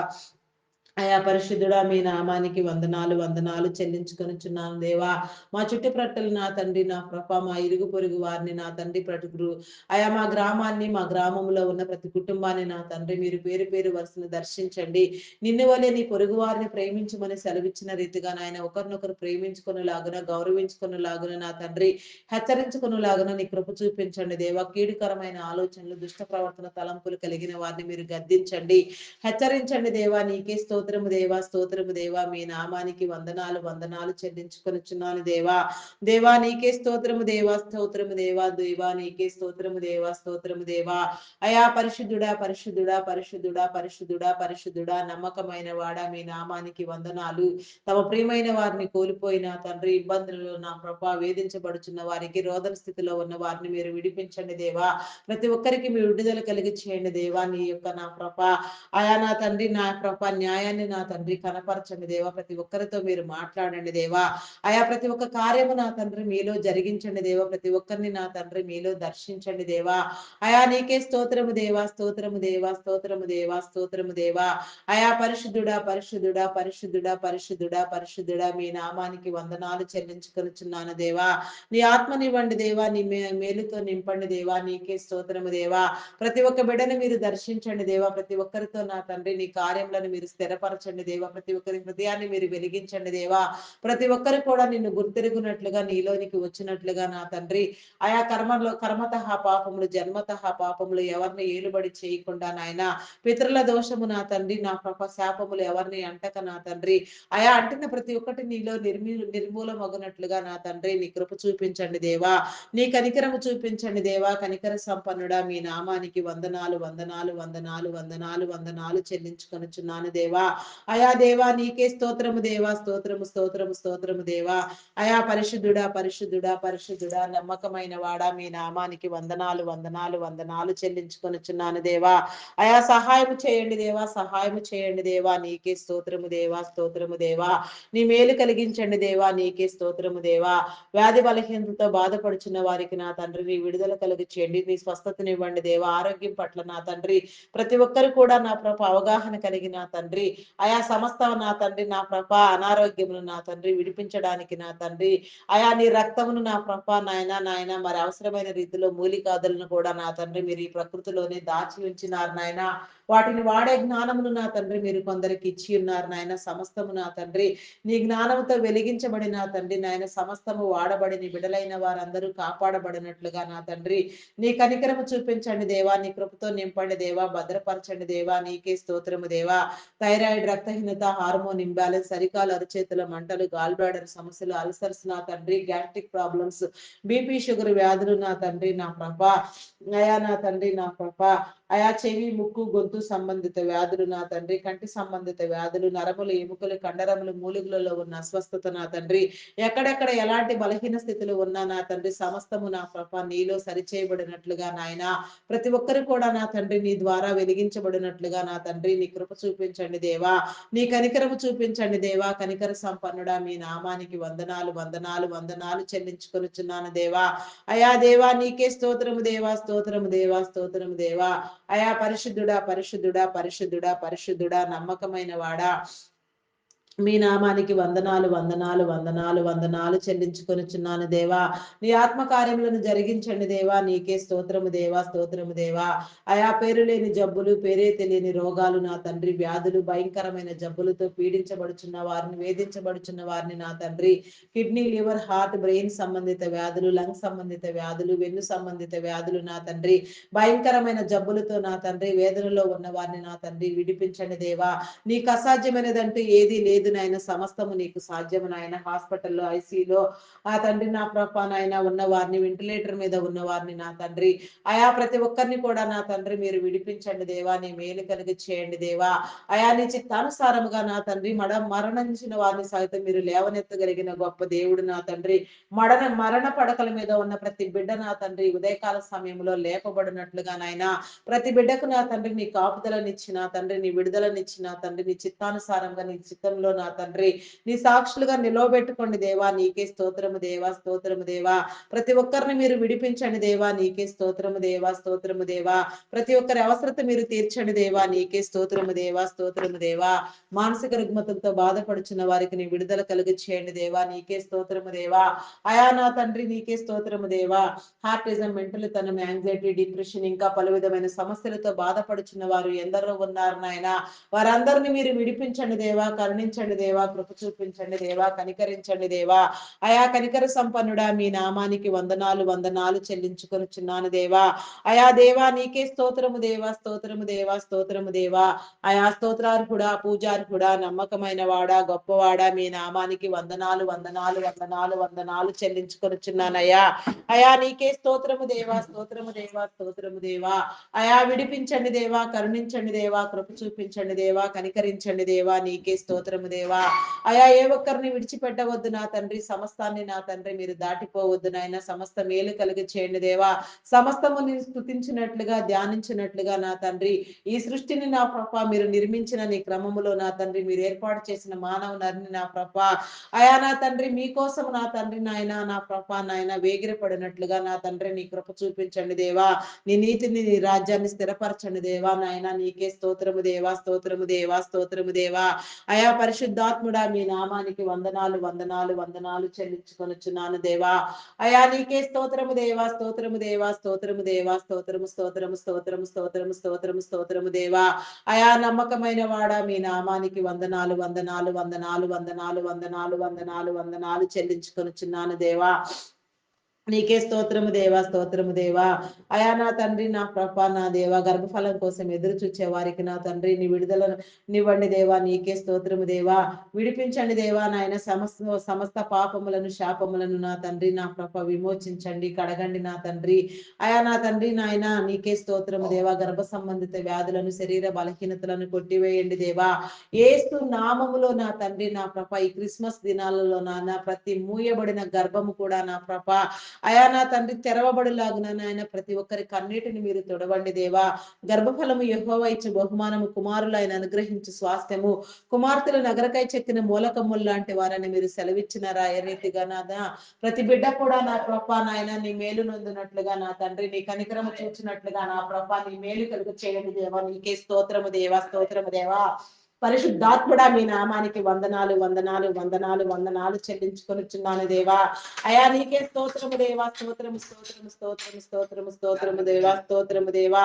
అయా పరిశుద్ధుడా మీ నామానికి వందనాలు వందనాలు చెల్లించుకొనిచున్నాను దేవా. మా చుట్టుప్రక్కల నా తండ్రి నా ప్రభ మా ఇరుగు పొరుగు వారిని నా తండ్రి అయా మా గ్రామాన్ని, మా గ్రామంలో ఉన్న ప్రతి కుటుంబాన్ని నా తండ్రి మీరు పేరు పేరు వరుసను దర్శించండి. నిన్ను వలె నీ పొరుగు వారిని ప్రేమించమని సెలవిచ్చిన రీతిగా నాయన ఒకరినొకరు ప్రేమించుకునేలాగున, గౌరవించుకునేలాగున నా తండ్రి హెచ్చరించుకునేలాగున నీ కృప చూపించండి దేవా. కీడుకరమైన ఆలోచనలు, దుష్ట ప్రవర్తన తలంపులు కలిగిన వారిని మీరు గద్దించండి, హెచ్చరించండి దేవా. నీకే స్తోత్రము దేవా, స్తోత్రము దేవా. మీ నామానికి వందనాలు వందనాలు చెల్లించుకొనిచున్నాను దేవా. దేవా నీకే స్తోత్రము దేవా, స్తోత్రము దేవా. దేవా నీకే స్తోత్రము దేవా, స్తోత్రము దేవా. అయా పరిశుద్ధుడా పరిశుద్ధుడా పరిశుద్ధుడా పరిశుద్ధుడా పరిశుద్ధుడా నమ్మకమైన వాడా మీ నామానికి వందనాలు. తమ ప్రియమైన వారిని కోల్పోయిన తండ్రి ఇబ్బందులు నా ప్రభా వేధించబడుచున్న వారికి, రోదన స్థితిలో ఉన్న వారిని మీరు విడిపించండి దేవా. ప్రతి ఒక్కరికి మీ విడుదల కలిగి చేయండి దేవా. నీ యొక్క నా ప్రభా అయా నా తండ్రి నా ప్రభ న్యాయాన్ని నా తండ్రి కనపరచండి దేవా. ప్రతి ఒక్కరితో మీరు మాట్లాడండి దేవా. అయా ప్రతి ఒక్క కార్యము నా తండ్రి మీలో జరిగించండి దేవా. ప్రతి ఒక్కరిని నా తండ్రి మీలో దర్శించండి దేవా. అయా నీకే స్తోత్రము దేవా, స్తోత్రము దేవా, స్తోత్రము దేవా, స్తోత్రము దేవా. అయా పరిశుద్ధుడా పరిశుద్ధుడా పరిశుద్ధుడా పరిశుద్ధుడా పరిశుద్ధుడా మీ నామానికి వందనాలు చెల్లించుకొనిచున్నాను దేవా. నీ ఆత్మనివ్వండి దేవా. నీ మేలుతో నింపండి దేవా. నీకే స్తోత్రము దేవా. ప్రతి ఒక్క బిడ్డను మీరు దర్శించండి దేవా. ప్రతి ఒక్కరితో నా తండ్రి నీ కార్యములను మీరు స్థిరపరచండి దేవా. ప్రతి ఒక్కరి హృదయాన్ని మీరు వెలిగించండి దేవా. ప్రతి ఒక్కరు కూడా నిన్ను గుర్తెరుగునట్లుగా, నీలోనికి వచ్చినట్లుగా నా తండ్రి ఆయా కర్మతః పాపములు, జన్మతః పాపములు ఎవరిని ఏలుబడి చేయకుండా నాయన పితరుల దోషము నా తండ్రి నా పాప శాపములు ఎవరిని అంటక నా తండ్రి ఆయా అంటిన ప్రతి ఒక్కటి నీలో నిర్మూలమగునట్లుగా నా తండ్రి నీ కృప చూపించండి దేవా. నీ కనికరము చూపించండి దేవా. కనికర సంపన్నుడా మీ నామానికి వందనాలు వందనాలు వందనాలు వందనాలు వందనాలు చెల్లించుకొనుచున్నాను దేవా. అయా దేవా నీకే స్తోత్రము దేవా, స్తోత్రము స్తోత్రము స్తోత్రము దేవా. అయా పరిశుద్ధుడా పరిశుద్ధుడా పరిశుద్ధుడా నమ్మకమైన వాడా మీ నామానికి వందనాలు వందనాలు వందనాలు చెల్లించుకొనుచున్నాను దేవా. అయా సహాయం చేయండి దేవా, సహాయం చేయండి దేవా. నీకే స్తోత్రము దేవా, స్తోత్రము దేవా. నీ మేలు కలిగించండి దేవా. నీకే స్తోత్రము దేవా. వ్యాధి బలహీనతతో బాధపడుచున్న వారికి నా తండ్రి నీ విడుదల కలిగి చేయండి. నీ స్వస్థతనివ్వండి దేవా. ఆరోగ్యం పట్ల నా తండ్రి ప్రతి ఒక్కరు కూడా నా ప్రభ అవగాహన కలిగి నా తండ్రి ఆయా సమస్త నా తండ్రి నా ప్రభ అనారోగ్యమును నా తండ్రి విడిపించడానికి నా తండ్రి ఆయా నీ రక్తమును నా ప్రభ నాయన నాయన మరి అవసరమైన రీతిలో మూలికాదులను కూడా నా తండ్రి మీరు ఈ ప్రకృతిలోనే దాచి ఉంచినారు నాయన. వాటిని వాడే జ్ఞానమును నా తండ్రి మీరు కొందరికి ఇచ్చి ఉన్నారు నాయన. సమస్తము నా తండ్రి నీ జ్ఞానంతో వెలిగించబడిన తండ్రి నాయన సమస్తము వాడబడి నీ బిడలైన వారందరూ కాపాడబడినట్లుగా నా తండ్రి నీ కనికరము చూపించండి దేవా. నీ కృపతో నింపండి దేవా. భద్రపరచండి దేవా. నీకే స్తోత్రము దేవా. థైరాయిడ్, రక్తహీనత, హార్మోన్ ఇంబ్యాలెన్స్, అరికాలు అరచేతుల మంటలు, గాల్ బ్లాడర్ సమస్యలు, అల్సర్స్ నా తండ్రి, గ్యాస్ట్రిక్ ప్రాబ్లమ్స్, బీపీ షుగర్ వ్యాధులు నా తండ్రి నా ప్రభా అయా నా తండ్రి నా ప్రభా అయా చెవి, ముక్కు, గొంతు సంబంధిత వ్యాధులు నా తండ్రి, కంటి సంబంధిత వ్యాధులు, నరములు, ఎముకలు, కండరములు, మూలుగులలో ఉన్న అస్వస్థత నా తండ్రి ఎక్కడెక్కడ ఎలాంటి బలహీన స్థితిలో ఉన్నా నా తండ్రి సమస్తము నా ప్రభ నీలో సరిచేయబడినట్లుగా నాయన ప్రతి ఒక్కరు కూడా నా తండ్రి నీ ద్వారా వెలిగించబడినట్లుగా నా తండ్రి నీ కృప చూపించండి దేవా. నీ కనికరము చూపించండి దేవా. కనికర సంపన్నుడా మీ నామానికి వందనాలు వందనాలు వందనాలు చెల్లించుకొనుచున్నాను దేవా. అయా దేవా నీకే స్తోత్రము దేవా, స్తోత్రము దేవా, స్తోత్రము దేవా. అయా పరిశుద్ధుడా పరిశుద్ధుడా పరిశుద్ధుడా పరిశుద్ధుడా నమ్మకమైన వాడా, మీ నామానికి వందనాలు వందనాలు వందనాలు వందనాలు చెల్లించుకొనుచున్నాను దేవా. నీ ఆత్మకార్యములను జరిగించండి దేవా. నీకే స్తోత్రము దేవా, స్తోత్రము దేవా. ఆయా పేరు లేని జబ్బులు, పేరే తెలియని రోగాలు నా తండ్రి, వ్యాధులు, భయంకరమైన జబ్బులతో పీడించబడుచున్న వారిని, వేధించబడుచున్న వారిని నా తండ్రి, కిడ్నీ, లివర్, హార్ట్, బ్రెయిన్ సంబంధిత వ్యాధులు, లంగ్ సంబంధిత వ్యాధులు, వెన్ను సంబంధిత వ్యాధులు నా తండ్రి, భయంకరమైన జబ్బులతో నా తండ్రి, వేదనలో ఉన్న వారిని నా తండ్రి విడిపించండి దేవా. నీకు అసాధ్యమైనదంటూ ఏది లేదు నాయన, సమస్తము నీకు సాధ్యము నాయన. హాస్పిటల్లో, ఐసీలో ఆ తండ్రి నా ప్రభా నాయన ఉన్న వారిని, వెంటిలేటర్ మీద ఉన్న వారిని నా తండ్రి, ఆయా ప్రతి ఒక్కరిని కూడా నా తండ్రి మీరు విడిపించండి దేవా. నీ మేలు కలిగి చేయండి దేవా. ఆయా నీ చిత్తానుసారముగా నా తండ్రి మరణించిన వారిని సైతం మీరు లేవనెత్తగలిగిన గొప్ప దేవుడు నా తండ్రి. మరణ పడకల మీద ఉన్న ప్రతి బిడ్డ నా తండ్రి ఉదయకాల సమయంలో లేపబడినట్లుగా నాయన, ప్రతి బిడ్డకు నా తండ్రి నీ కాపుదలనిచ్చిన తండ్రి, నీ విడుదలనిచ్చిన తండ్రి, నీ చిత్తానుసారంగా నీ చిత్తంలో నా తండ్రి నీ సాక్షులుగా నిలవబెట్టుకోండి దేవా. నీకే స్తోత్రము దేవా, స్తోత్రము దేవా. ప్రతి ఒక్కరిని మీరు విడిపించండి దేవా. నీకే స్తోత్రము దేవా, స్తోత్రము దేవా. ప్రతి ఒక్కరి అవసరత మీరు తీర్చండి దేవా. నీకే స్తోత్రము దేవా, స్తోత్రము దేవా. మానసిక రుగ్మతలతో బాధపడుచున్న వారికి నీ విడుదల కలుగు చేయండి దేవా. నీకే స్తోత్రము దేవా. అయా నా తండ్రి నీకే స్తోత్రము దేవా. హార్టిజం, మెంటల్ తనం, యాంగ్జైటీ, డిప్రెషన్, ఇంకా పలు విధమైన సమస్యలతో బాధపడుచున్న వారు ఎందరో ఉన్నారు నాయన. వారందరినీ మీరు విడిపించండి దేవా. కరుణించండి దేవా. కృప చూపించండి దేవా. కనికరించండి దేవా. అయా కనికర సంపన్నుడా, మీ నామానికి వందనాలు వందనాలు చెల్లించుకొనుచున్నాను దేవా. అయా దేవా నీకే స్తోత్రము దేవా, స్తోత్రము దేవా, స్తోత్రము దేవా. అయా స్తోత్రార్హుడా, పూజార్హుడా, నమ్మకమైన వాడా, గొప్పవాడా, మీ నామానికి వందనాలు వందనాలు వందనాలు వందనాలు చెల్లించుకొనుచున్నానయ్యా. అయా నీకే స్తోత్రము దేవా, స్తోత్రము దేవా, స్తోత్రము దేవా. అయా విడిపించండి దేవా. కరుణించండి దేవా. కృప చూపించండి దేవా. కనికరించండి దేవా. నీకే స్తోత్రము దేవా. అయా ఏ ఒక్కరిని విడిచిపెట్టవద్దు నా తండ్రి. సమస్తాన్ని నా తండ్రి మీరు దాటిపోవద్దు నాయన. సమస్త మేలు కలిగి చేయండి దేవా. సమస్తము నేను స్తుతించినట్లుగా, ధ్యానించినట్లుగా నా తండ్రి, ఈ సృష్టిని నా ప్రభ మీరు నిర్మించిన నీ క్రమములో నా తండ్రి, మీరు ఏర్పాటు చేసిన మానవ నరిని నా ప్రభ, అయా నా తండ్రి మీకోసం నా తండ్రి నాయన నా ప్రభ నాయన వేగిరపడినట్లుగా నా తండ్రి నీ కృప చూపించండి దేవా. నీ నీతిని, నీ రాజ్యాన్ని స్థిరపరచండి దేవా. నాయన నీకే స్తోత్రము దేవా, స్తోత్రము దేవా, స్తోత్రము దేవా. అయా పరిశుద్ధాత్ముడా, మీ నామానికి వందనాలు వందనాలు వందనాలు చెల్లించుకొనుచున్నాను దేవా. అయా నీకే స్తోత్రము దేవా, స్తోత్రము దేవా, స్తోత్రము దేవా, స్తోత్రము స్తోత్రము స్తోత్రము స్తోత్రము స్తోత్రము స్తోత్రము దేవా. అయా నమ్మకమైన వాడా, మీ నామానికి వందనాలు వందనాలు వందనాలు వందనాలు వందనాలు వందనాలు వందనాలు చెల్లించుకొనుచున్నాను దేవా. నీకే స్తోత్రము దేవా, స్తోత్రము దేవా. అయా నా తండ్రి నా ప్రభ నా దేవా, గర్భఫలం కోసం ఎదురు చూచే వారికి నా తండ్రి నీ విడుదలను నివ్వండి దేవా. నీకే స్తోత్రము దేవా. విడిపించండి దేవా నాయన. సమస్త పాపములను, శాపములను నా తండ్రి నా ప్రభ విమోచించండి, కడగండి నా తండ్రి. అయా నా తండ్రి నాయన నీకే స్తోత్రము దేవా. గర్భ సంబంధిత వ్యాధులను, శరీర బలహీనతలను కొట్టివేయండి దేవా. ఏస్తు నామములో నా తండ్రి నా ప్రభ ఈ క్రిస్మస్ దినాలలో నాన్న ప్రతి మూయబడిన గర్భము కూడా నా ప్రభ అయా నా తండ్రి తెరవబడులాగున నాయన ప్రతి ఒక్కరి కన్నీటిని మీరు తొడవండి దేవా. గర్భఫలము యెహోవా ఇచ్చు బహుమానము, కుమారులు ఆయన అనుగ్రహించు స్వాస్థ్యము, కుమార్తెలు నగరకై చెక్కిన మూలకమ్ములు లాంటి వారని మీరు సెలవిచ్చినారా ఏ రీతిగా నాదా. ప్రతి బిడ్డ కూడా నా ప్రభ నాయన నీ మేలు నొందినట్లుగా నా తండ్రి నీ కనికరము చూచినట్లుగా నా ప్రభ నీ మేలు కలుగు చేయండి దేవా. నీకే స్తోత్రము దేవా, స్తోత్రము దేవా. పరిశుద్ధాత్ముడా, మీ నామానికి వందనాలు వందనాలు వందనాలు వందనాలు చెల్లించుకొనుచున్నాను దేవా. అయా నీకే స్తోత్రము దేవా, స్తోత్రము స్తోత్రము స్తోత్రము స్తోత్రము స్తోత్రము దేవా, స్తోత్రము దేవా.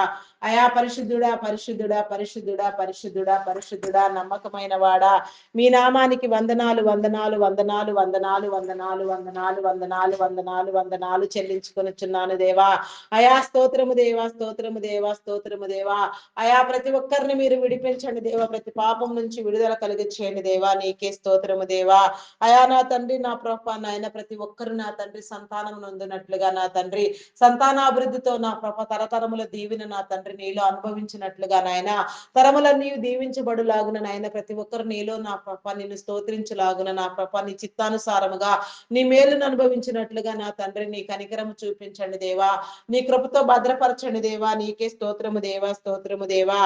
అయా పరిశుద్ధుడా పరిశుద్ధుడా పరిశుద్ధుడా పరిశుద్ధుడా పరిశుద్ధుడా, నమ్మకమైన వాడా, మీ నామానికి వందనాలు వందనాలు వందనాలు వందనాలు వందనాలు వందనాలు వందనాలు వందనాలు వందనాలు చెల్లించుకొనుచున్నాను దేవా. అయా స్తోత్రము దేవా, స్తోత్రము దేవా, స్తోత్రము దేవా. అయా ప్రతి ఒక్కరిని మీరు విడిపించండి దేవా. ప్రతి పాపం నుంచి విడుదల కలిగి చేయండి దేవా. నీకే స్తోత్రము దేవా. అయా నా తండ్రి నా ప్రభ నాయన ప్రతి ఒక్కరు నా తండ్రి సంతానం నొందినట్లుగా నా తండ్రి సంతానాభివృద్ధితో నా ప్రభ తరతరముల దీవెన నా తండ్రి నీలో అనుభవించినట్లుగా నాయన తరములన్నీ దీవించబడులాగున నాయన ప్రతి ఒక్కరు నీలో నా ప్రభ నిన్ను స్తోత్రించులాగున నా ప్రభ నీ చిత్తానుసారముగా నీ మేలును అనుభవించినట్లుగా నా తండ్రి నీ కనికరము చూపించండి దేవా. నీ కృపతో భద్రపరచండి దేవా. నీకే స్తోత్రము దేవా, స్తోత్రము దేవా.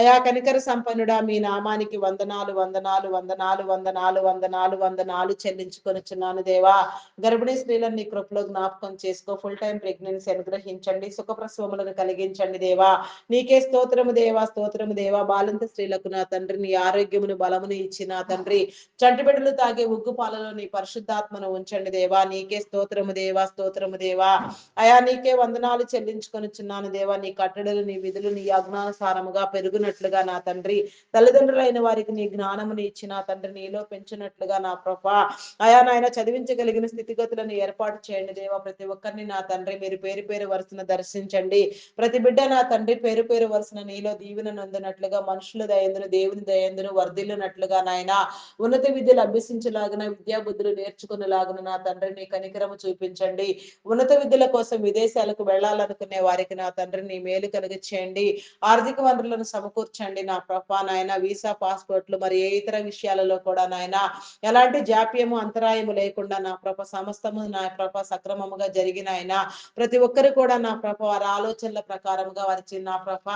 అయా కనికర సంపన్నుడా, మీ నామానికి నామానికి వందనాలు వందనాలు వందనాలు వందనాలు వందనాలు వందనాలు చెల్లించుకొనుచున్నాను దేవా. గర్భిణీ స్త్రీలను నీ కృపలో జ్ఞాపకం చేసుకో. ఫుల్ టైం ప్రెగ్నెన్సీ అనుగ్రహించండి. సుఖప్రసవములను కలిగించండి దేవా. నీకే స్తోత్రము దేవా, స్తోత్రము దేవా. బాలింత స్త్రీలకు నా తండ్రి నీ ఆరోగ్యమును బలమును ఇచ్చి నా తండ్రి చంటి బిడ్డలు తాగే ఉగ్గు పాలలో నీ పరిశుద్ధాత్మను ఉంచండి దేవా. నీకే స్తోత్రము దేవా, స్తోత్రము దేవా. అయా నీకే వందనాలు చెల్లించుకొనుచున్నాను దేవా. నీ కట్టడలు నీ విధులు నీ ఆజ్ఞానుసారముగా పెరుగునట్లుగా నా తండ్రి తల్లిదండ్రులైన వారికి నీ జ్ఞానముని ఇచ్చి నా తండ్రి నీలో పెంచినట్లుగా నా ప్రభా అయా నాయన చదివించగలిగిన స్థితిగతులను ఏర్పాటు చేయండి దేవా. ప్రతి ఒక్కరిని నా తండ్రి మీరు పేరు పేరు వరుసను దర్శించండి. ప్రతి బిడ్డ నా తండ్రి పేరు పేరు వరుసన నీలో దీవెన నందునట్లుగా మనుషుల దయందును దేవుని దయందును వర్ధిల్లునట్లుగా నాయన ఉన్నత విద్యలు అభ్యసించలాగిన విద్యా బుద్ధులు నేర్చుకునేలాగున నా తండ్రి నీ కనికరము చూపించండి. ఉన్నత విద్యల కోసం విదేశాలకు వెళ్ళాలనుకునే వారికి నా తండ్రి నీ మేలు కలిగి చేయండి. ఆర్థిక వనరులను సమకూర్చండి నా ప్రభా నాయన. వీసా పాస్పోర్ట్లు మరి ఏ ఇతర విషయాలలో కూడా నాయన ఎలాంటి జాప్యము అంతరాయము లేకుండా నా ప్రభ సమస్తము నా ప్రభ సక్రమముగా జరిగిన ఆయన ప్రతి ఒక్కరు కూడా నా ప్రభ వారి ఆలోచనల ప్రకారంగా వారి చిన్న ప్రభ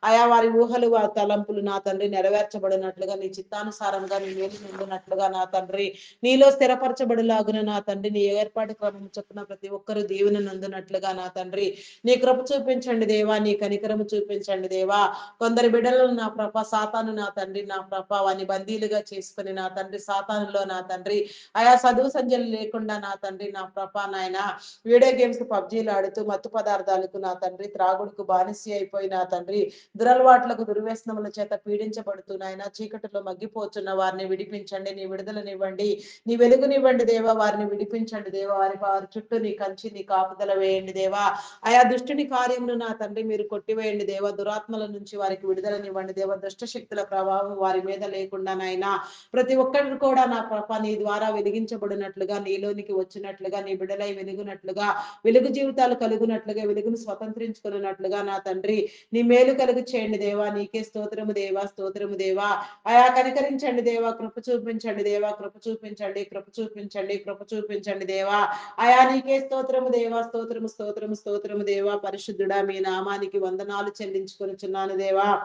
ఆయా వారి ఊహలు వారి తలంపులు నా తండ్రి నెరవేర్చబడినట్లుగా నీ చిత్తానుసారంగా నీ మేలు నిండినట్లుగా నా తండ్రి నీలో స్థిరపరచబడిలాగున నా తండ్రి నీ ఏర్పాటు క్రమం చొప్పున ప్రతి ఒక్కరు దీవెన నందునట్లుగా నా తండ్రి నీ కృప చూపించండి దేవా. నీ కనికరము చూపించండి దేవా. కొందరి బిడ్డలను నా ప్రభ సాతాను నా తండ్రి నా ప్రభ వాని బందీలుగా చేసుకుని నా తండ్రి సాతానులో నా తండ్రి ఆయా చదువు సంధ్యలు లేకుండా నా తండ్రి నా ప్రభ నాయన వీడియో గేమ్స్ పబ్జీలు ఆడుతూ మత్తు పదార్థాలకు నా తండ్రి త్రాగుడుకు బానిస అయిపోయి నా తండ్రి దురలవాట్లకు దుర్వ్యసనముల చేత పీడించబడుతూ నాయన చీకటిలో మగ్గిపోతున్న వారిని విడిపించండి. నీ విడుదలనివ్వండి. నీ వెలుగునివ్వండి దేవా. వారిని విడిపించండి దేవా. వారి చుట్టూ నీ కంచి నీ కాపుదల వేయండి దేవా. ఆయా దుష్టుని కార్యములు నా తండ్రి మీరు కొట్టివేయండి దేవా. దురాత్మల నుంచి వారికి విడుదలనివ్వండి దేవా. దుష్ట శక్తుల ప్రభావం వారి మీద లేకుండా నాయన ప్రతి ఒక్కరు కూడా నా ప్రభ నీ ద్వారా వెలిగించబడినట్లుగా నీలోనికి వచ్చినట్లుగా నీ బిడ్డలై వెలుగునట్లుగా వెలుగు జీవితాలు కలుగునట్లుగా వెలుగును స్వతంత్రించుకున్నట్లుగా నా తండ్రి నీ మేలు కలుగు చేయండి దేవా. నీకే స్తోత్రము దేవా, స్తోత్రము దేవా. ఆయా కనికరించండి దేవా. కృప చూపించండి దేవా. కృప చూపించండి, కృప చూపించండి, కృప చూపించండి దేవా. ఆయా నీకే స్తోత్రము దేవా. స్తోత్రము స్తోత్రము స్తోత్రము దేవా. పరిశుద్ధుడా మీ నామానికి వందనాలు చెల్లించుకొనుచున్నాను దేవా.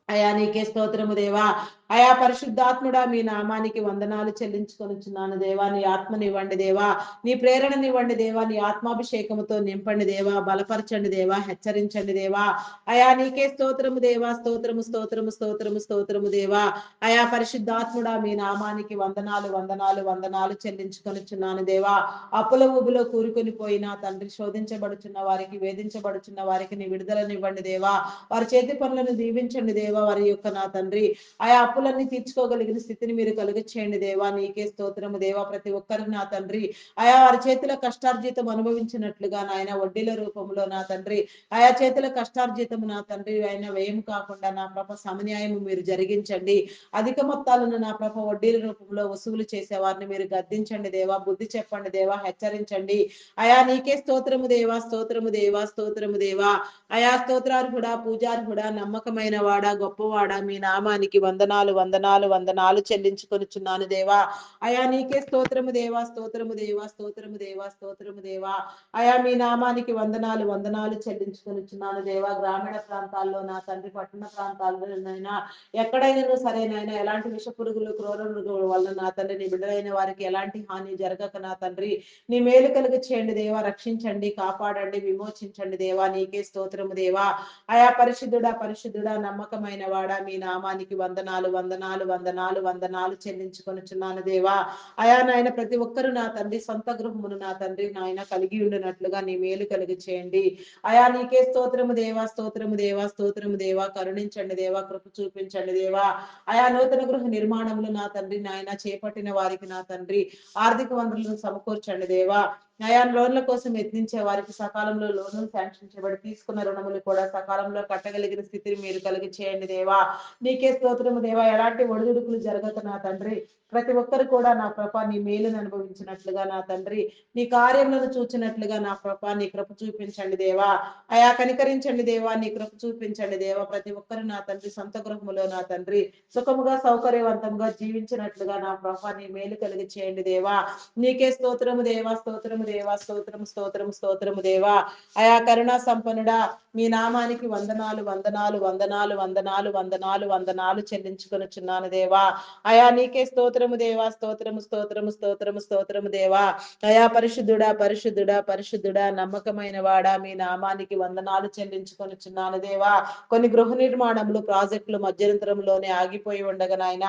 అయా నీకే స్తోత్రము దేవా. అయా పరిశుద్ధాత్ముడా మీ నామానికి వందనాలు చెల్లించుకొనుచున్నాను దేవా. నీ ఆత్మనివ్వండి దేవా. నీ ప్రేరణనివ్వండి దేవా. నీ ఆత్మాభిషేకముతో నింపండి దేవా. బలపరచండి దేవా. హెచ్చరించండి దేవా. అయా నీకే స్తోత్రము దేవా. స్తోత్రము స్తోత్రము స్తోత్రము స్తోత్రము దేవా. అయా పరిశుద్ధాత్ముడా మీ నామానికి వందనాలు వందనాలు వందనాలు చెల్లించుకొనుచున్నాను దేవా. అప్పుల ఊబిలో కూరుకొని పోయిన తండ్రి శోధించబడుచున్న వారికి వేధించబడుచున్న వారికి నీ విడుదలనివ్వండి దేవా. వారి చేతి పనులను దీవించండి దేవా. వారి యొక్క నా తండ్రి ఆయా అప్పులన్నీ తీర్చుకోగలిగిన స్థితిని మీరు కలుగ చేయండి దేవా. నీకే స్తోత్రము దేవా. ప్రతి ఒక్కరు నా తండ్రి ఆయా వారి చేతుల కష్టార్జితం అనుభవించినట్లుగా నాయన వడ్డీల రూపంలో నా తండ్రి ఆయా చేతుల కష్టార్జితం నా తండ్రి ఆయన వ్యయం కాకుండా నా ప్రభ సమన్యాయము మీరు జరిగించండి. అధిక మొత్తాలను నా ప్రభ వడ్డీల రూపంలో వసూలు చేసే వారిని మీరు గద్దించండి దేవా. బుద్ధి చెప్పండి దేవా. హెచ్చరించండి. అయా నీకే స్తోత్రము దేవా. స్తోత్రము దేవా. స్తోత్రము దేవా. అయా స్తోత్రార్హుడా, పూజార్హుడా, నమ్మకమైన వాడా, గొప్పవాడా మీ నామానికి వందనాలు వందనాలు వందనాలు చెల్లించుకొనుచున్నాను దేవా. అయా నీకే స్తోత్రము దేవా. స్తోత్రము దేవా. స్తోత్రము దేవా. స్తోత్రము దేవా. అయా మీ నామానికి వందనాలు వందనాలు చెల్లించుకొనుచున్నాను దేవా. గ్రామీణ ప్రాంతాల్లో నా తండ్రి పట్టణ ప్రాంతాల్లోనైనా ఎక్కడైనా సరేనైనా ఎలాంటి విష పురుగులు క్రూర మృగముల వల్ల నా తండ్రి నీ బిడ్డలైన వారికి ఎలాంటి హాని జరగక నా తండ్రి నీ మేలు కలుగు చేయండి దేవా. రక్షించండి, కాపాడండి, విమోచించండి దేవా. నీకే స్తోత్రము దేవా. అయా పరిశుద్ధుడా పరిశుద్ధుడా నమ్మకమైన వాడా మీ నామానికి వందనాలు వందనాలు వందనాలు వందనాలు చెల్లించుకొనుచున్నాను దేవా. అయా నాయన ప్రతి ఒక్కరు నా తండ్రి సొంత గృహమును నా తండ్రి నాయన కలిగి ఉండినట్లుగా నీ మేలు కలిగి చేయండి. అయా నీకే స్తోత్రము దేవా. స్తోత్రము దేవా. స్తోత్రము దేవా. కరుణించండి దేవా. కృప చూపించండి దేవా. అయా నూతన గృహ నిర్మాణములు నా తండ్రి నాయన చేపట్టిన వారికి నా తండ్రి ఆర్థిక వనరులను సమకూర్చండి దేవా. అయా లోన్ల కోసం యత్నించే వారికి సకాలంలో లోన్లు శాంక్షన్ చేయబడి తీసుకున్న రుణములు కూడా సకాలంలో కట్టగలిగిన స్థితిని మీరు కలిగి చేయండి దేవా. నీకే స్తోత్రము దేవా. ఎలాంటి ఒడిదుడుకులు జరగక నా తండ్రి ప్రతి ఒక్కరు కూడా నా ప్రభ నీ మేలును అనుభవించినట్లుగా నా తండ్రి, నీ కార్యములను చూచినట్లుగా నా ప్రభ నీ కృప చూపించండి దేవా. అయా కనికరించండి దేవా, నీ కృప చూపించండి దేవా. ప్రతి ఒక్కరు నా తండ్రి సొంత గృహములో నా తండ్రి సుఖముగా సౌకర్యవంతంగా జీవించినట్లుగా నా ప్రభ నీ మేలు కలిగి చేయండి దేవా. నీకే స్తోత్రము దేవా, స్తోత్రము దేవా, స్తోత్రము స్తోత్రము స్తోత్రము దేవా. అయా కరుణా సంపన్నుడా, మీ నామానికి వందనాలు వందనాలు వందనాలు వందనాలు వందనాలు వందనాలు చెల్లించుకొనుచున్నాను దేవా. అయా నీకే స్తోత్రము దేవా, స్తోత్రము స్తోత్రము స్తోత్రము స్తోత్రము దేవా. అయా పరిశుద్ధుడా పరిశుద్ధుడా పరిశుద్ధుడా నమ్మకమైన వాడా, మీ నామానికి వందనాలు చెల్లించుకొనుచున్నాను దేవా. కొన్ని గృహ నిర్మాణములు ప్రాజెక్టులు మధ్యంతరంలోనే ఆగిపోయి ఉండగా నాయన,